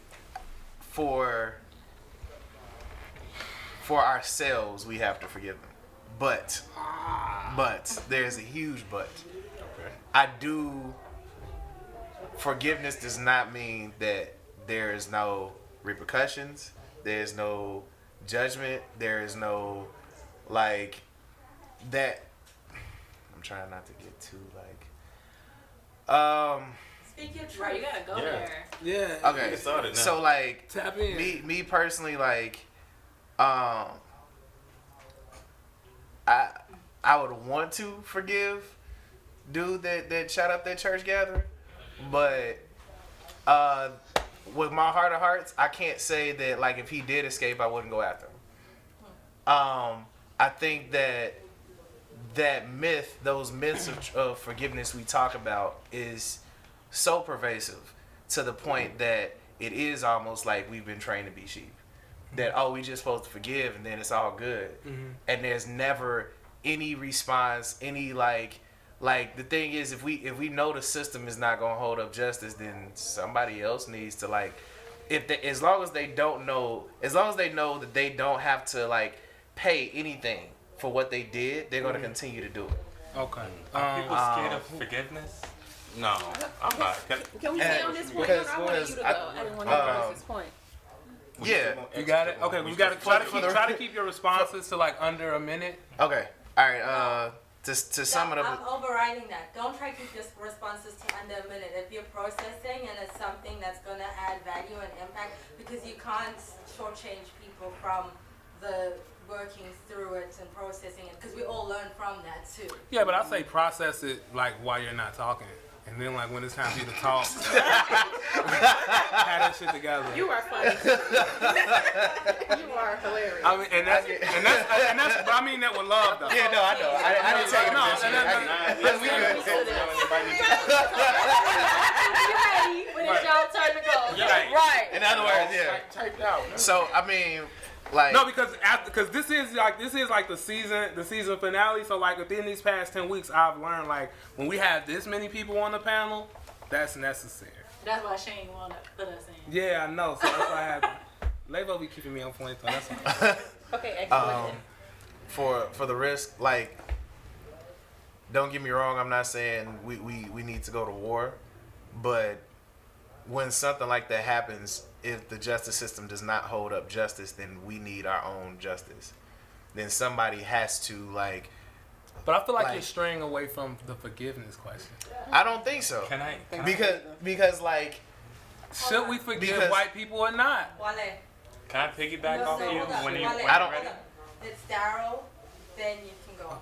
for ourselves, we have to forgive them. But there's a huge but. Okay. I do. Forgiveness does not mean that there is no repercussions. There's no judgment. There is no like that. I'm trying not to get too Speak your Right, you truth. gotta go Yeah. there. Yeah. okay. Get started now. So like Tap in. me personally, like I would want to forgive dude that shot up that church gathering, but with my heart of hearts, I can't say that like if he did escape, I wouldn't go after him. I think that myth, those myths of forgiveness we talk about, is so pervasive to the point that it is almost like we've been trained to be sheep. That we just supposed to forgive and then it's all good, and there's never any response, any like the thing is if we know the system is not gonna hold up justice, then somebody else needs to like as long as they know that they don't have to like pay anything for what they did, they're gonna continue to do it. Okay. People scared of forgiveness? No, I'm not. Can we stay on this point? because- I wanted you to go. I didn't want to go this point. Yeah. You got it. Okay, we got to try to keep your responses to like under a minute. Okay. All right. To sum it I'm up. overriding that. Don't try to keep your responses to under a minute. If you're processing and it's something that's going to add value and impact, because you can't shortchange people from the working through it and processing it, because we all learn from that too. Yeah, but I say process it like while you're not talking, and then like when it's time for you to talk, have that shit together. You are funny. You are hilarious. I mean, and that's but I mean that with love though. Yeah, no, I know. I don't take it No, personally. When it's y'all turn to go. Right. In other words, yeah. Typed out. So I mean, like No, because this is like the season finale. So like within these past 10 weeks, I've learned like when we have this many people on the panel, that's necessary. That's why Shane wanted to put us in. Yeah, I know. So that's what happened. Levo be keeping me on point though. That's all. Okay, excellent. for the risk, like, don't get me wrong, I'm not saying we need to go to war, but when something like that happens, if the justice system does not hold up justice, then we need our own justice. Then somebody has to like. But I feel like Like- you're straying away from the forgiveness question. I don't think so. Can I Because like Should we forgive Because- white people or not? Wale. can I piggyback off of you hold on. when you Wale, when I you're don't- ready? It's Daryl, then you can go.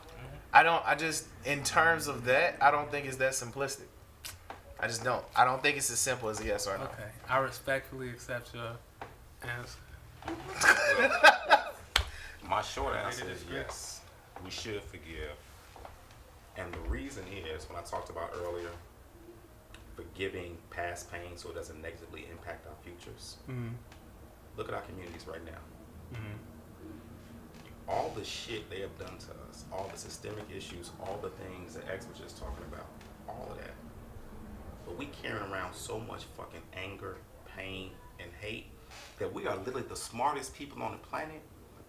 I just in terms of that, I don't think it's that simplistic. I just don't. I don't think it's as simple as a yes or no. Okay, I respectfully accept your answer. My short answer is yes. We should forgive. And the reason is, when I talked about earlier, forgiving past pain so it doesn't negatively impact our futures. Mm-hmm. Look at our communities right now. Mm-hmm. All the shit they have done to us, all the systemic issues, all the things that X was just talking about, all of that. But we carrying around so much fucking anger, pain, and hate that we are literally the smartest people on the planet,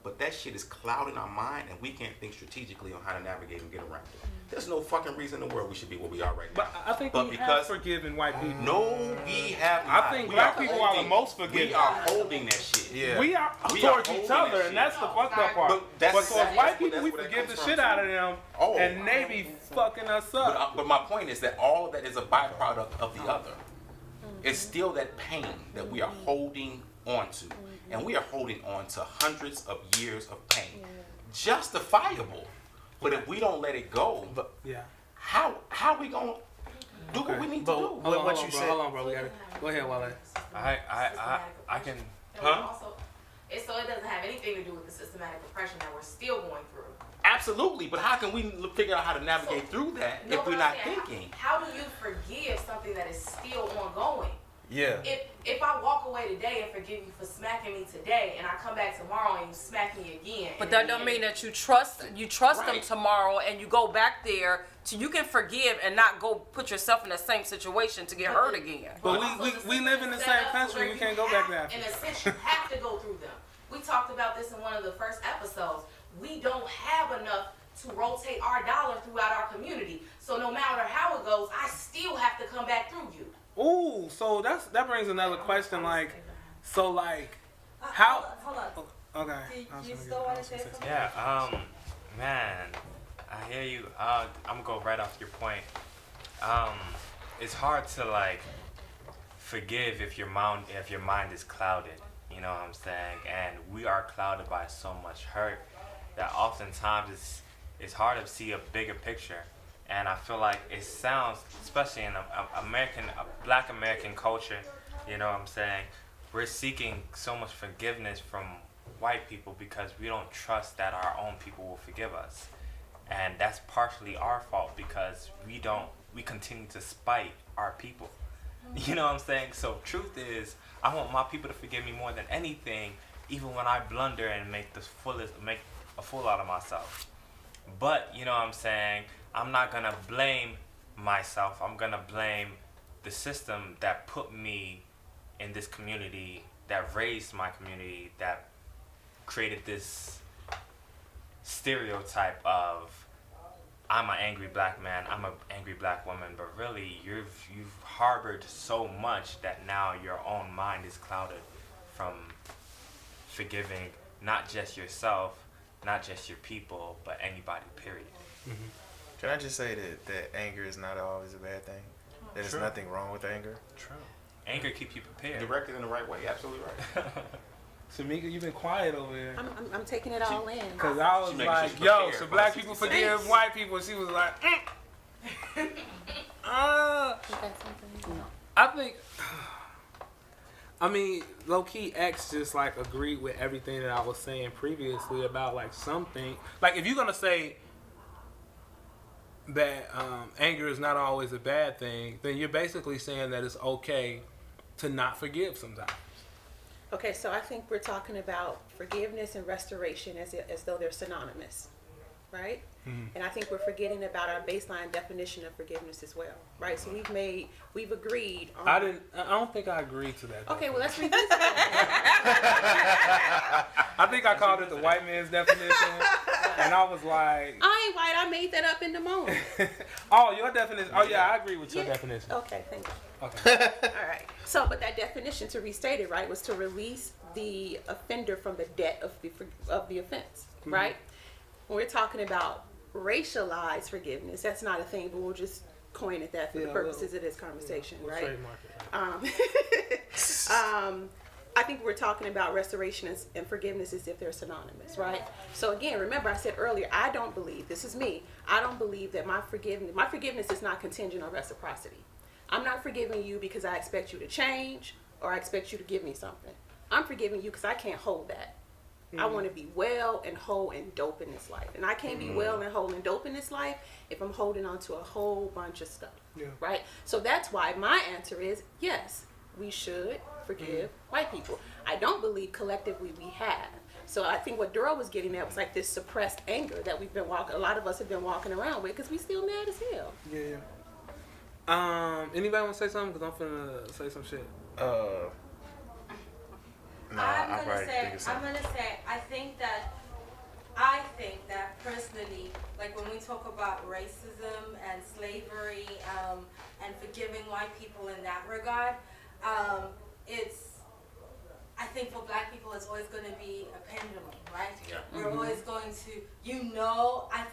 but that shit is clouding our mind and we can't think strategically on how to navigate and get around it. There's no fucking reason in the world we should be where we are right now. But I think But we because- have forgiven white people. No, we have I not. think We black are people are the holding- most forgiving. We are holding that shit. Yeah. We are We are towards each holding other, that and that's the fucked up part. But that's towards exactly white what- people, we that's where that forgive the comes shit from, out too. of them, Oh. and they be fucking us up. But my point is that all of that is a byproduct of the other. It's still that pain that we are holding on to. And we are holding on to hundreds of years of pain. Justifiable. But if we don't let it go, Yeah. how we gonna do what we need to do? Hold on, what bro. you said- Hold on, bro. We gotta go ahead, Wale. I can. And also, so it doesn't have anything to do with the systematic oppression that we're still going through. Absolutely, but how can we figure out how to navigate through that No, if we're but not I'm saying, thinking? How do you forgive something that is still ongoing? Yeah. If I walk away today and forgive you for smacking me today, and I come back tomorrow and you smack me again, But and that again, don't mean that you trust them Right. tomorrow and you go back there so you can forgive and not go put yourself in the same situation to get hurt again. But Also, we the live in the system is same set up country. where We you can't go back have- there. In a sense, you have to go through them. We talked about this in one of the first episodes. We don't have enough to rotate our dollar throughout our community. So no matter how it goes, I still have to come back through you. Ooh, so that brings another question. Like, so like, how? Hold on. Okay. Do I was you gonna still get- want to say something? Yeah. Man, I hear you. I'm gonna go right off your point. It's hard to like forgive if your mind is clouded. You know what I'm saying? And we are clouded by so much hurt that oftentimes it's hard to see a bigger picture. And I feel like it sounds, especially in a Black American culture, You know what I'm saying? We're seeking so much forgiveness from white people because we don't trust that our own people will forgive us. And that's partially our fault because we continue to spite our people. You know what I'm saying? So truth is, I want my people to forgive me more than anything, even when I blunder and make a fool out of myself. But, you know what I'm saying, I'm not gonna blame myself. I'm gonna blame the system that put me in this community, that raised my community, that created this stereotype of I'm an angry black man, I'm an angry black woman, but really you've harbored so much that now your own mind is clouded from forgiving not just yourself, not just your people, but anybody, period. Mm-hmm. Can I just say that anger is not always a bad thing? That there's nothing wrong with anger? True. Anger keeps you prepared. Directed in the right way, absolutely right. Shamika, you've been quiet over there. I'm taking it all in. Because I was like, yo, so black people forgive white people. And she was like, I think, I mean, low-key X just like agreed with everything that I was saying previously about like something. Like if you're going to say that anger is not always a bad thing, then you're basically saying that it's okay to not forgive sometimes. Okay, so I think we're talking about forgiveness and restoration as though they're synonymous, right? Mm-hmm. And I think we're forgetting about our baseline definition of forgiveness as well, right? So we've agreed on... I don't think I agreed to that. Okay, well, let's revisit that. I think I called it the white man's definition, and I was like... I ain't white, I made that up in the moment. Oh, your definition... Oh, yeah, I agree with your definition. Okay, thank you. Okay. All right. So, but that definition, to restate it, right, was to release the offender from the debt of the offense, mm-hmm. right? When we're talking about racialized forgiveness, that's not a thing, but we'll just coin it that for the purposes of this conversation, right? Trademark it, right? I think we're talking about restoration and forgiveness as if they're synonymous, right? So again, remember I said earlier, I don't believe, this is me, I don't believe that my forgiveness is not contingent on reciprocity. I'm not forgiving you because I expect you to change or I expect you to give me something. I'm forgiving you because I can't hold that. Mm-hmm. I want to be well and whole and dope in this life. And I can't be well and whole and dope in this life if I'm holding on to a whole bunch of stuff. Yeah. Right? So that's why my answer is yes, we should forgive white people. I don't believe collectively we have. So I think what Duro was getting at was like this suppressed anger that we've been a lot of us have been walking around with because we still mad as hell. Yeah. Anybody want to say something? Because I'm finna say some shit. I'm gonna say, I think that personally, like when we talk about racism and slavery, and forgiving white people in that regard, I think for black people it's always going to be a pendulum, right? Yeah. We're always going to,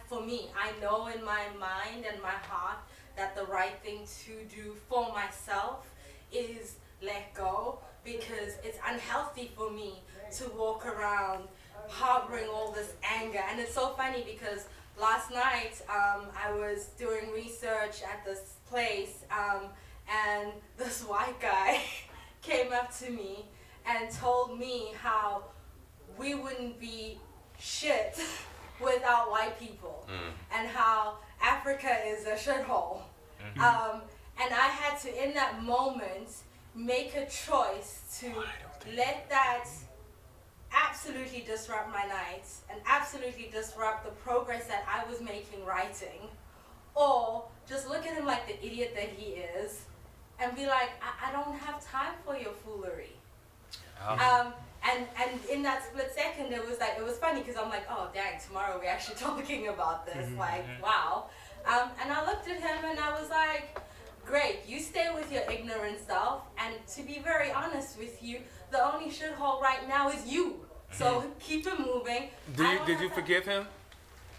for me, I know in my mind and my heart that the right thing to do for myself is let go, because it's unhealthy for me to walk around harboring all this anger. And it's so funny because last night I was doing research at this place and this white guy came up to me and told me how we wouldn't be shit without white people, and how Africa is a shithole. Mm-hmm. And I had to, in that moment, make a choice to let that absolutely disrupt my nights and absolutely disrupt the progress that I was making writing, or just look at him like the idiot that he is and be like, I don't have time for your foolery. And in that split second, it was funny because I'm like, oh dang, tomorrow we're actually talking about this, wow. And I looked at him and I was like, great, you stay with your ignorant self, and to be very honest with you, the only shithole right now is you. So keep it moving. Did you forgive him?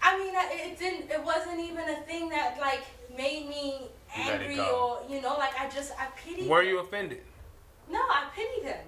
I mean, it wasn't even a thing that like made me angry or, I pitied him. Were you offended? No, I pitied him.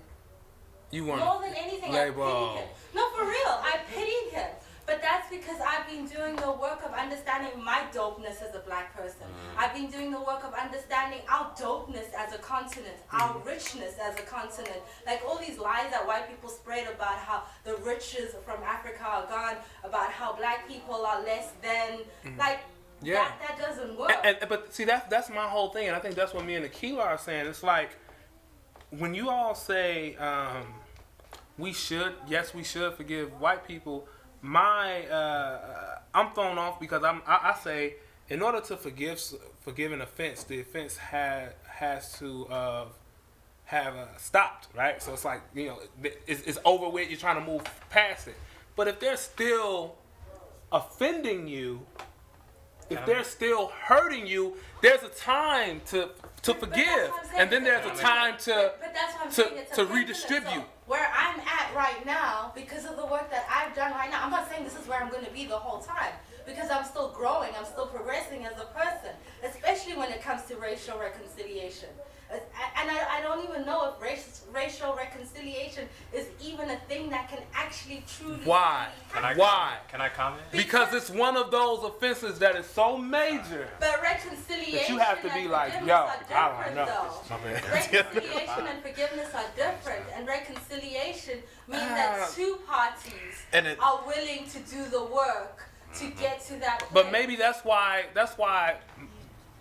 You weren't. More than anything, I pitied him. No, for real, I pitied him. But but that's because I've been doing the work of understanding my dopeness as a black person. I've been doing the work of understanding our dopeness as a continent, our richness as a continent. Like all these lies that white people spread about how the riches from Africa are gone, about how black people are less than, like, Yeah. that doesn't work. But see, that's my whole thing, and I think that's what me and Akila are saying. It's like when you all say we should forgive white people. I'm thrown off because I say in order to forgive an offense, the offense has to have stopped, right? So it's like, you know, it's over with. You're trying to move past it. But if they're still offending you, if they're still hurting you, there's a time to forgive, and then there's a time to But that's what I'm saying, it's to a continuum. redistribute. So where I'm at right now, because of the work that I've done right now, I'm not saying this is where I'm going to be the whole time, because I'm still growing, I'm still progressing as a person, especially when it comes to racial reconciliation. And I don't even know if racial reconciliation is even a thing that can actually truly Why? Why? Can I comment? Because it's one of those offenses that is so major. But reconciliation That you have to be and like, forgiveness yo, are I don't different, know. though. Reconciliation and forgiveness are different, and reconciliation means that two parties And it- are willing to do the work to get to that point. But maybe that's why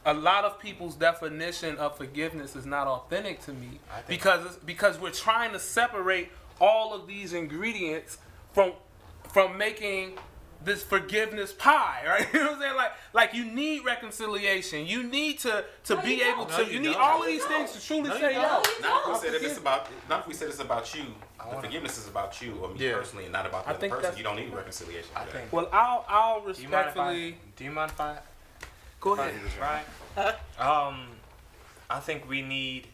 a lot of people's definition of forgiveness is not authentic to me, because we're trying to separate all of these ingredients from making this forgiveness pie, right? You know what I'm saying? Like you need reconciliation. You need to be able to. You need all of these things to truly say, yo. Not if we said it's about. Not if we said it's about you. The forgiveness is about you or me Yeah. personally, and not about the I other think person. that's- You don't need reconciliation. I for that. think. Well, I'll Do you mind if I? respectfully Do you mind if I? go ahead. Right. I think we need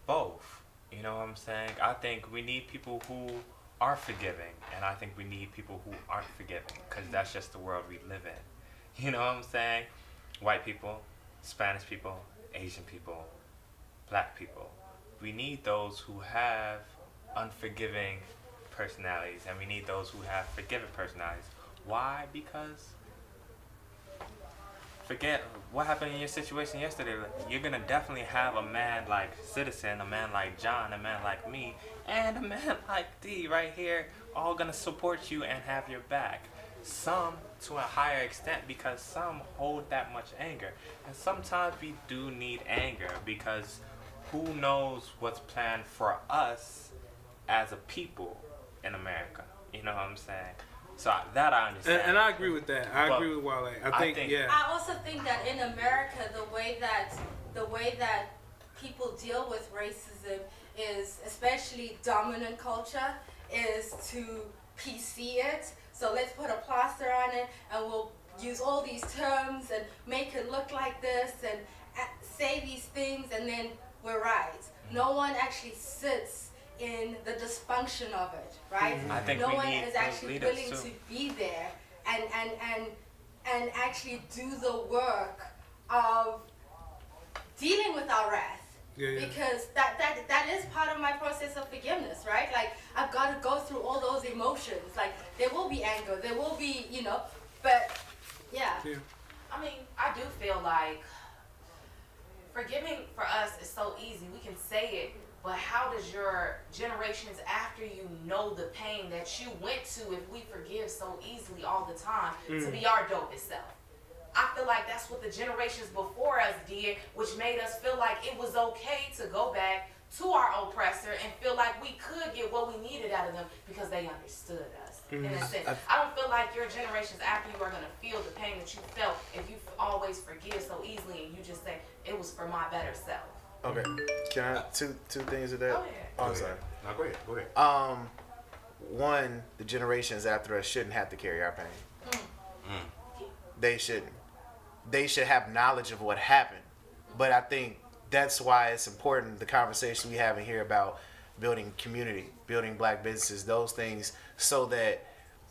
both. You know what I'm saying? I think we need people who are forgiving, and I think we need people who aren't forgiving, because that's just the world we live in. You know what I'm saying? White people, Spanish people, Asian people, black people. We need those who have unforgiving personalities, and we need those who have forgiving personalities. Why? Because forget what happened in your situation yesterday. You're gonna definitely have a man like Citizen, a man like John, a man like me, and a man like D right here, all gonna support you and have your back. Some to a higher extent, because some hold that much anger, and sometimes we do need anger, because who knows what's planned for us as a people in America. You know what I'm saying? So that I understand. And I agree with that. I Well, agree with Wale. I I think think- yeah. I also think that in America, the way that people deal with racism is, especially dominant culture, is to PC it. So let's put a plaster on it, and we'll use all these terms and make it look like this and say these things, and then we're right. No one actually sits in the dysfunction of it, right? I think no we one need is those actually leaders, willing too. to be there and actually do the work of dealing with our wrath. Yeah. Because that is part of my process of forgiveness, right? Like, I've got to go through all those emotions. Like, there will be anger, there will be, but yeah. I mean, I do feel like forgiving for us is so easy. We can say it, but how does your generations after you know the pain that you went to if we forgive so easily all the time to be our dopest self? I feel like that's what the generations before us did, which made us feel like it was okay to go back to our oppressor and feel like we could get what we needed out of them because they understood us. In a sense, I don't feel like your generations after you are going to feel the pain that you felt if you always forgive so easily and you just say it was for my better self. Okay. Can I two things of that? Go ahead. Oh, I'm sorry. No, go ahead. One, the generations after us shouldn't have to carry our pain. They shouldn't. They should have knowledge of what happened. But I think that's why it's important, the conversation we have in here about building community, building black businesses, those things, so that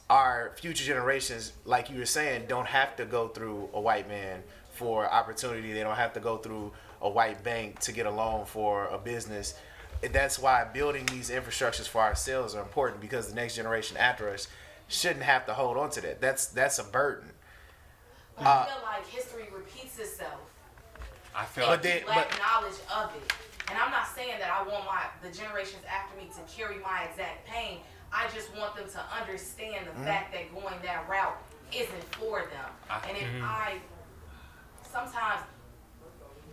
our future generations, like you were saying, don't have to go through a white man for opportunity. They don't have to go through a white bank to get a loan for a business. That's why building these infrastructures for ourselves are important, because the next generation after us shouldn't have to hold on to that. That's a burden. But I feel like history repeats itself. I feel And like we lack knowledge of it. And I'm not saying that I want the generations after me to carry my exact pain. I just want them to understand the fact that going that route isn't for them. And if sometimes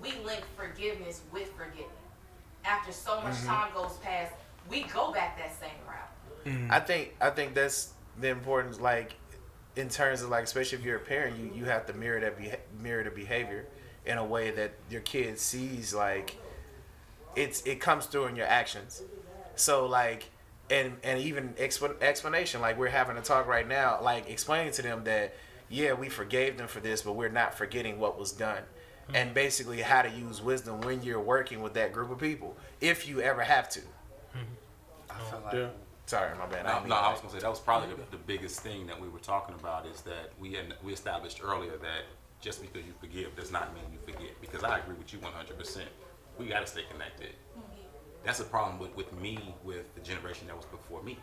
we link forgiveness with forgetting. After so much time goes past, we go back that same route. I think that's the importance, like in terms of like, especially if you're a parent, you have to mirror the behavior in a way that your kid sees, like it comes through in your actions. So like, and even explanation, like we're having a talk right now, like explaining to them that yeah, we forgave them for this, but we're not forgetting what was done. And basically how to use wisdom when you're working with that group of people, if you ever have to. I feel like Sorry, my bad. No, I was gonna say that was probably the biggest thing that we were talking about, is that we established earlier that just because you forgive does not mean you forget. Because I agree with you 100%. We got to stay connected. That's a problem with me, with the generation that was before me,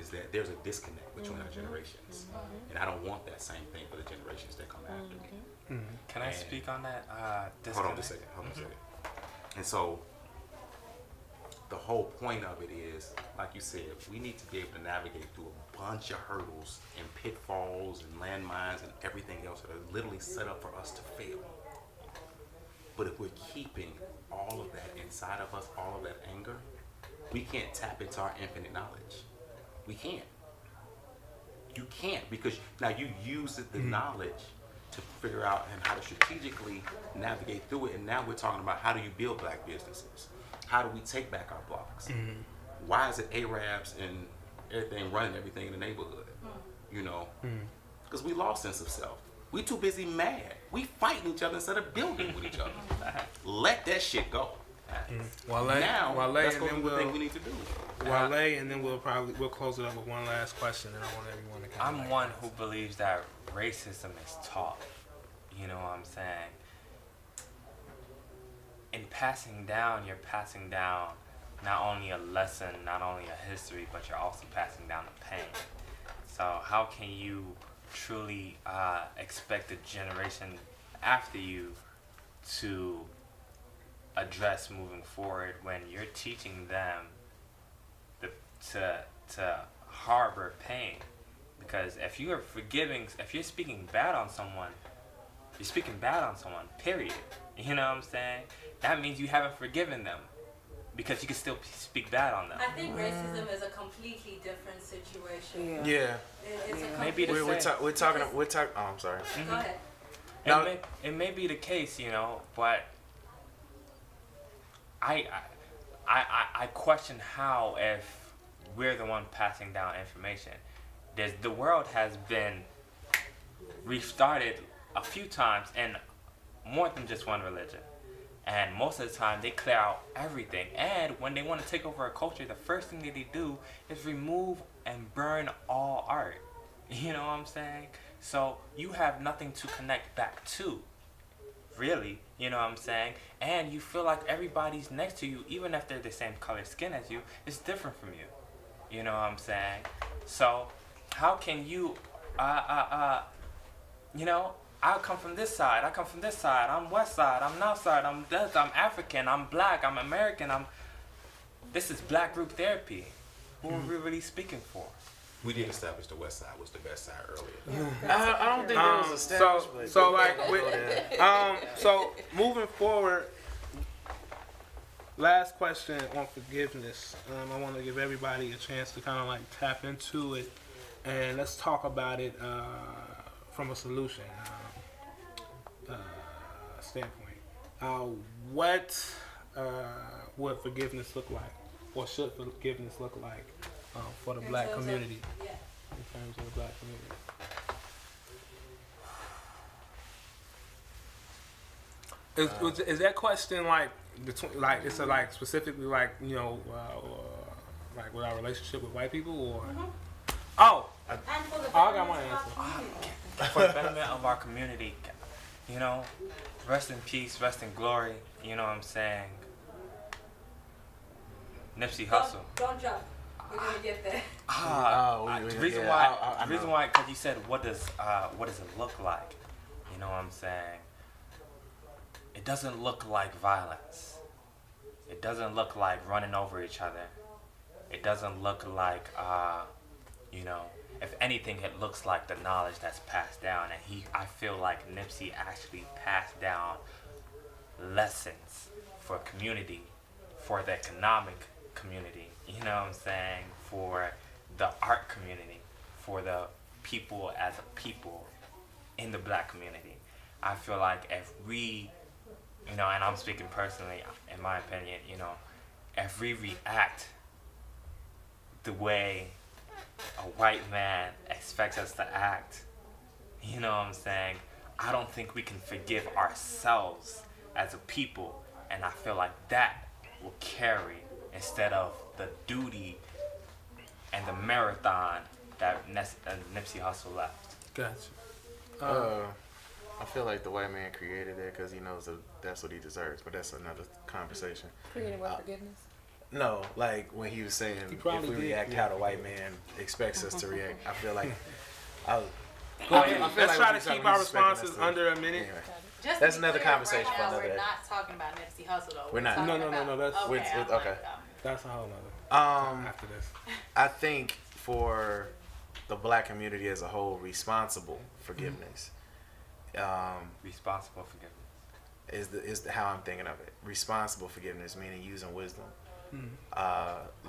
is that there's a disconnect between our generations, and I don't want that same thing for the generations that come after me. Can I speak on that? Hold on a second. And so the whole point of it is, like you said, we need to be able to navigate through a bunch of hurdles and pitfalls and landmines and everything else that are literally set up for us to fail. But if we're keeping all of that inside of us, all of that anger, we can't tap into our infinite knowledge. We can't. You can't, because now you use the knowledge to figure out and how to strategically navigate through it. And now we're talking about, how do you build black businesses? How do we take back our blocks? Why is it Arabs and everything running everything in the neighborhood? You know, because we lost sense of self. We too busy mad. We fighting each other instead of building with each other. Let that shit go. Wale, Now, let's and go then do the thing we need to do. Wale, and then we'll close it up with one last question, and I want everyone to kind of I'm one who believes that racism is taught. You know what I'm saying? In passing down, you're passing down not only a lesson, not only a history, but you're also passing down the pain. So how can you truly expect the generation after you to address moving forward when you're teaching them to harbor pain? Because if you are forgiving, if you're speaking bad on someone, you're speaking bad on someone, period. You know what I'm saying? That means you haven't forgiven them, because you can still speak bad on them. I think racism is a completely different situation. Yeah. It's a Maybe the We're same. talking. Oh, I'm sorry. Go ahead. Now- It may be the case, you know, but I question how, if we're the one passing down information. The world has been restarted a few times in more than just one religion. And most of the time, they clear out everything. And when they want to take over a culture, the first thing that they do is remove and burn all art. You know what I'm saying? So you have nothing to connect back to, really. You know what I'm saying? And you feel like everybody's next to you, even if they're the same color skin as you, is different from you. You know what I'm saying? So how can you, you know, I come from this side, I come from this side, I'm west side, I'm north side, I'm this, I'm African, I'm black, I'm American, this is black group therapy. Who are we really speaking for? We did establish the west side was the best side earlier. I don't think that was established. so moving forward, last question on forgiveness. I want to give everybody a chance to kind of like tap into it, and let's talk about it from a solution standpoint. What would forgiveness look like, or should forgiveness look like for the black community? In terms of the black community. Is that question like like it's a, like specifically like, you know, like with our relationship with white people, or I got my answer. For the betterment of our community, you know, rest in peace, rest in glory, you know what I'm saying? Nipsey Hussle. Don't jump. We're gonna get there. The reason why, because you said, what does it look like? You know what I'm saying? It doesn't look like violence. It doesn't look like running over each other. It doesn't look like, if anything, it looks like the knowledge that's passed down. And I feel like Nipsey actually passed down lessons for community, for the economic community, you know what I'm saying, for the art community, for the people as a people in the black community. I feel like if we, and I'm speaking personally, in my opinion, if we react the way a white man expects us to act, you know what I'm saying, I don't think we can forgive ourselves as a people. And I feel like that will carry instead of the duty and the marathon that Nipsey Hussle left. Gotcha. I feel like the white man created it because he knows that that's what he deserves, but that's another conversation. Created what, forgiveness? No, like when he was saying if we react how the white man expects us to react, I feel like Go ahead. Let's try to keep our responses under a minute. Anyway. Just That's to be another clear, conversation right for now, another we're day. not talking about Nipsey Hussle though. We're not. talking No, about- that's okay. I'm okay. like, That's a whole nother. After this. I think for the black community as a whole, responsible forgiveness Responsible forgiveness. is how I'm thinking of it. Responsible forgiveness, meaning using wisdom,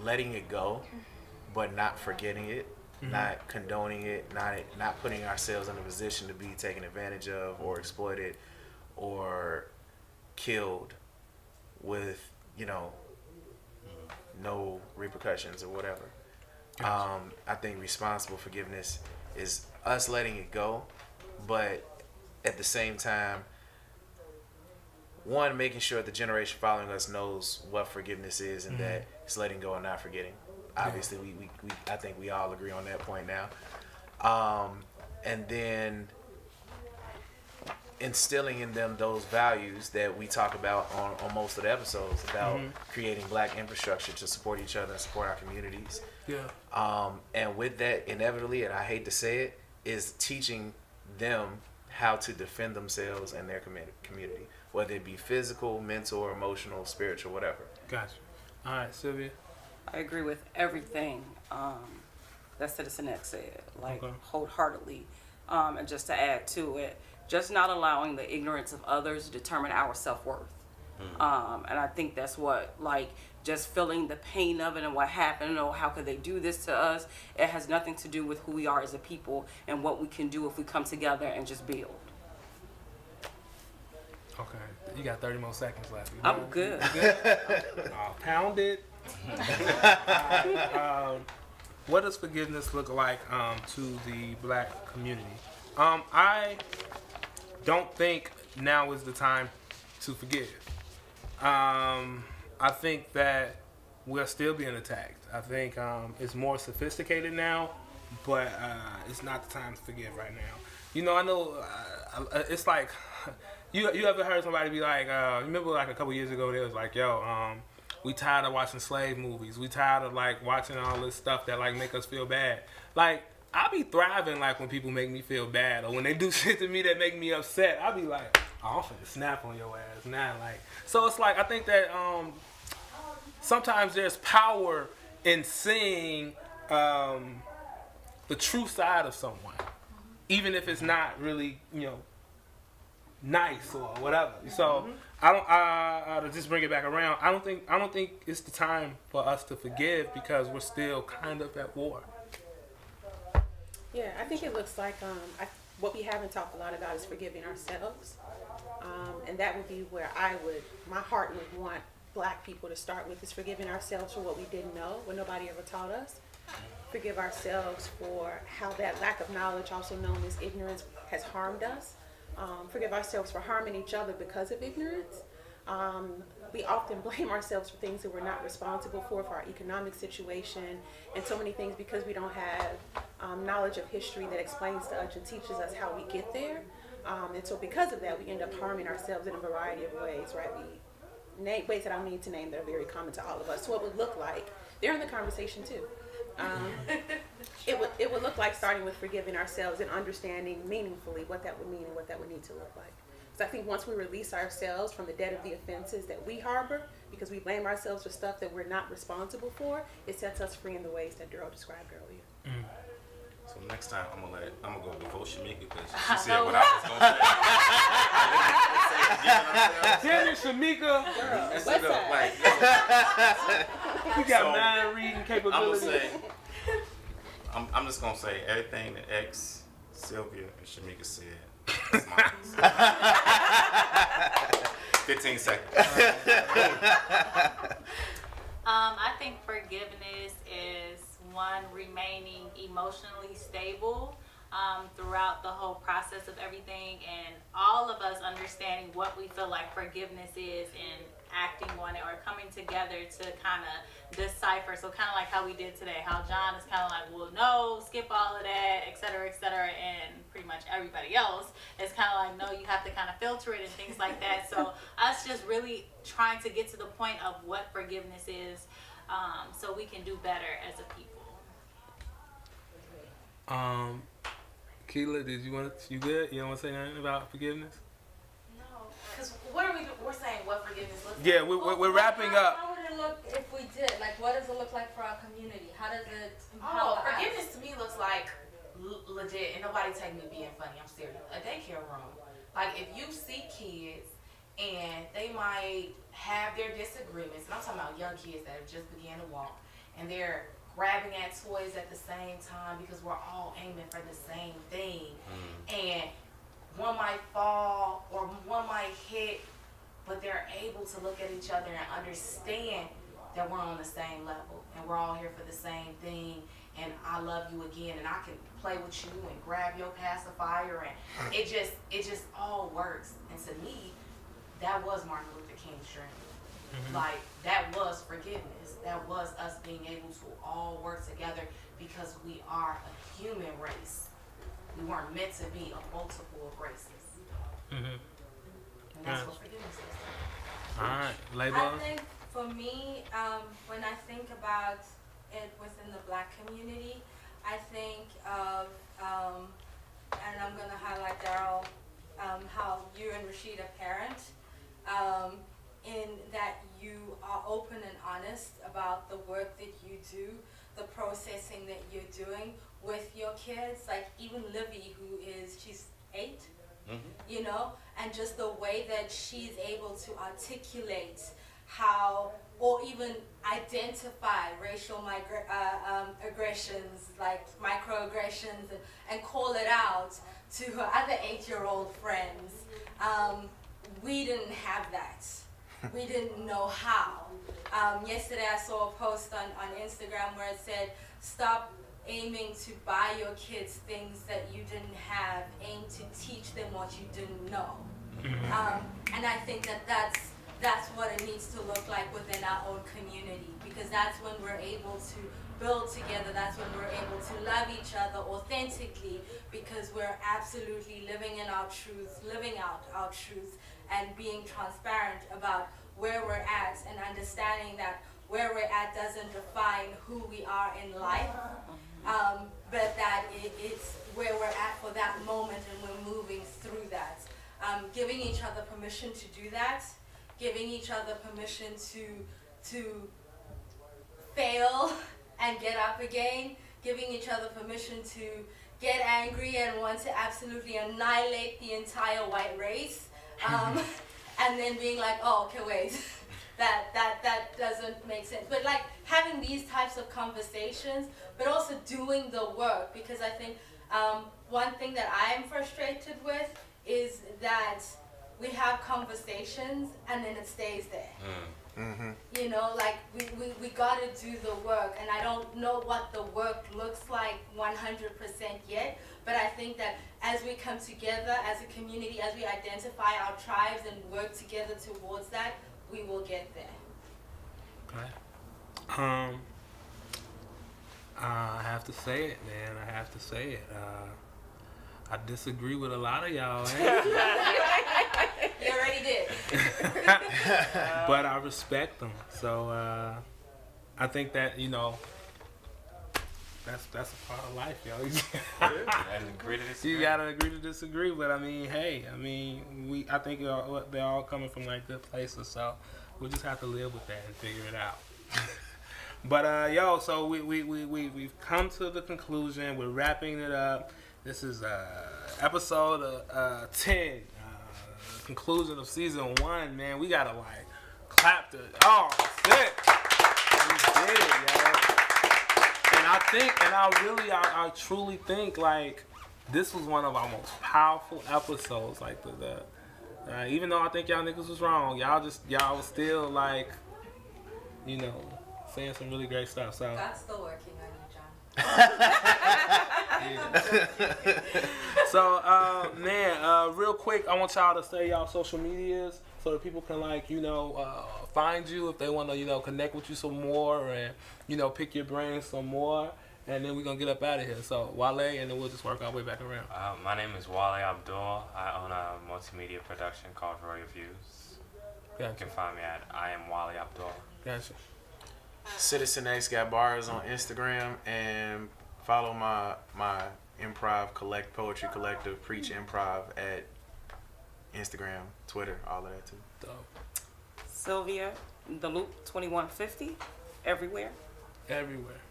letting it go, but not forgetting it, not condoning it, not putting ourselves in a position to be taken advantage of or exploited or killed with no repercussions or whatever. I think responsible forgiveness is us letting it go, but at the same time, one, making sure the generation following us knows what forgiveness is and that it's letting go and not forgetting. Obviously, we I think we all agree on that point now. And then instilling in them those values that we talk about on most of the episodes about creating black infrastructure to support each other and support our communities. Yeah. And with that, inevitably, and I hate to say it, is teaching them how to defend themselves and their community, whether it be physical, mental, emotional, spiritual, whatever. Gotcha. All right, Sylvia. I agree with everything that Citizen X said, wholeheartedly. And just to add to it, just not allowing the ignorance of others to determine our self-worth. And I think that's what, just feeling the pain of it and what happened, how could they do this to us? It has nothing to do with who we are as a people and what we can do if we come together and just build. Okay. You got 30 more seconds left. I'm good. Pound it. What does forgiveness look like to the black community? I don't think now is the time to forgive. I think that we're still being attacked. I think it's more sophisticated now, but it's not the time to forgive right now. I know it's like, you ever heard somebody be like, remember a couple years ago, they was like, we tired of watching slave movies. We tired of watching all this stuff that make us feel bad. I be thriving when people make me feel bad, or when they do shit to me that make me upset. I be like, I'm finna snap on your ass now. So it's I think that sometimes there's power in seeing the true side of someone, even if it's not really nice or whatever. So I to just bring it back around. I don't think it's the time for us to forgive because we're still kind of at war. Yeah, I think it looks like what we haven't talked a lot about is forgiving ourselves. And that would be where my heart would want black people to start with, is forgiving ourselves for what we didn't know, what nobody ever taught us. Forgive ourselves for how that lack of knowledge, also known as ignorance, has harmed us. Forgive ourselves for harming each other because of ignorance. We often blame ourselves for things that we're not responsible for our economic situation, and so many things because we don't have knowledge of history that explains to us and teaches us how we get there. And so because of that, we end up harming ourselves in a variety of ways, right? Ways that I don't need to name that are very common to all of us. So what would look like, they're in the conversation too. It would look like starting with forgiving ourselves and understanding meaningfully what that would mean and what that would need to look like. So I think once we release ourselves from the debt of the offenses that we harbor, because we blame ourselves for stuff that we're not responsible for, it sets us free in the ways that Daryl described earlier. So next time I'm gonna go before Shamika because she said what I was gonna say. Damn it, Shamika. Instead of like, You got So, 9 reading I'm gonna capabilities. say, I'm just gonna say everything that X, Sylvia, and Shamika said. That's mine. 15 seconds. I think forgiveness is one, remaining emotionally stable throughout the whole process of everything, and all of us understanding what we feel like forgiveness is and acting on it or coming together to kind of decipher. So kind of like how we did today, how John is kind of like, well, no, skip all of that, et cetera, and pretty much everybody else is kind of like, no, you have to kind of filter it and things like that. So us just really trying to get to the point of what forgiveness is, so we can do better as a people. Keela, you good? You don't want to say anything about forgiveness? No, because what are we're saying what forgiveness looks like. Yeah, we're wrapping up. How would it look if we did? Like, what does it look like for our community? How does it Oh, empower us? forgiveness to me looks like legit, and nobody take me being funny, I'm serious. A daycare room. Like, if you see kids and they might have their disagreements, and I'm talking about young kids that have just began to walk, and they're grabbing at toys at the same time because we're all aiming for the same thing. And one might fall or one might hit, but they're able to look at each other and understand that we're on the same level and we're all here for the same thing, and I love you again, and I can play with you and grab your pacifier, and it just all works. And to me, that was Martin Luther King's dream. Like, that was forgiveness. That was us being able to all work together because we are a human race. We weren't meant to be a multiple of races. And that's what forgiveness is. Alright, I Layla. think for me, when I think about it within the Black community, I think of, and I'm going to highlight Daryl, how you and Rashid are parents, in that you are open and honest about the work that you do, the processing that you're doing with your kids. Like even Livy, she's 8, you know, and just the way that she's able to articulate how, or even identify racial aggressions, like microaggressions, and call it out to her other 8-year-old friends. We didn't have that. We didn't know how. Yesterday I saw a post on Instagram where it said, stop aiming to buy your kids things that you didn't have, aim to teach them what you didn't know. And I think that's what it needs to look like within our own community, because that's when we're able to build together, that's when we're able to love each other authentically, because we're absolutely living in our truth, living out our truth, and being transparent about where we're at, and understanding that where we're at doesn't define who we are in life, but that it's where we're at for that moment, and we're moving through that. Giving each other permission to do that, giving each other permission to fail and get up again, giving each other permission to get angry and want to absolutely annihilate the entire white race, and then being like, oh, okay, wait, that doesn't make sense. But like having these types of conversations, but also doing the work, because I think one thing that I am frustrated with is that we have conversations and then it stays there. You know, like we gotta do the work, and I don't know what the work looks like 100% yet, but I think that as we come together as a community, as we identify our tribes and work together towards that, we will get there. Okay. I have to say it, man. I have to say it. I disagree with a lot of y'all. You already did. But I respect them. So I think that, you know, that's a part of life, yo. And agree to disagree. You gotta agree to disagree, but I mean, hey, I think they're all coming from like good places, so we just have to live with that and figure it out. But yo, so we've come to the conclusion. We're wrapping it up. This is episode 10, conclusion of season 1. Man, we gotta like clap the shit. We did it, yo. And I truly think like this was one of our most powerful episodes. Like even though I think y'all niggas was wrong, y'all was still like, you know, saying some really great stuff. So God's still working on you, John. So, man, real quick, I want y'all to say y'all social medias so that people can like, you know, find you if they want to, you know, connect with you some more and, you know, pick your brain some more. And then we're going to get up out of here. So, Wale, and then we'll just work our way back around. My name is Wale Abdul. I own a multimedia production called Royal Views. Gotcha. You can find me at I am Wale Abdul. Gotcha. Citizen X got bars on Instagram, and follow my improv poetry collective, Preach Improv, at Instagram, Twitter, all of that too. Dope. Sylvia, the Loop 2150, everywhere. Everywhere.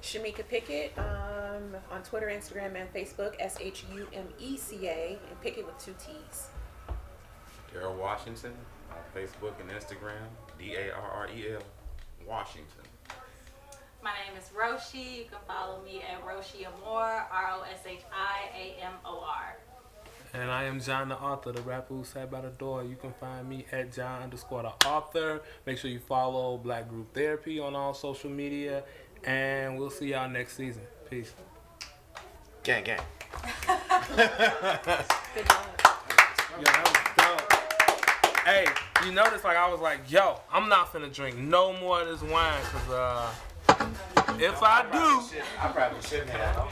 Shamika Pickett on Twitter, Instagram, and Facebook, SHUMECA, and Pickett with 2 T's. Daryl Washington on Facebook and Instagram, DARREL Washington. My name is Roshi. You can follow me at Roshi Amor, ROSHIAMOR. And I am John the Author, the rapper who sat by the door. You can find me at John_the_author. Make sure you follow Black Group Therapy on all social media. And we'll see y'all next season. Peace. Gang, gang. Good job. Yo, that was dope. Hey, you notice like I was like, yo, I'm not finna drink no more of this wine, cause if I do, I probably shouldn't have.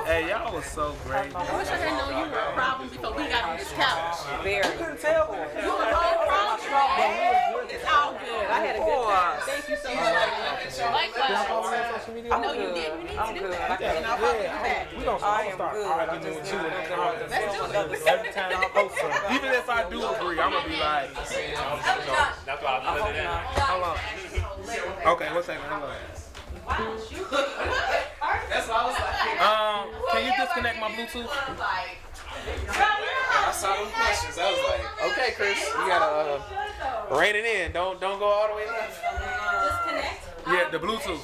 hey, y'all was so great. I wish I had known you were a problem before we got on this couch. Very. Couldn't tell. You were a whole problem. It's all good. I had a good time. Thank you so much. I know you did. You need to do that. And I'll Yeah, follow you back. we gonna start arguing with you in the comments. Every time I post something, even if I do agree, I'm gonna be like, That's why I put it in. hold on. Okay, one second, hold on. That's what I was like. Can you disconnect my Bluetooth? I saw them questions. I was like, okay, Chris, you gotta rein it in. Don't go all the way left. Disconnect. Yeah, the Bluetooth.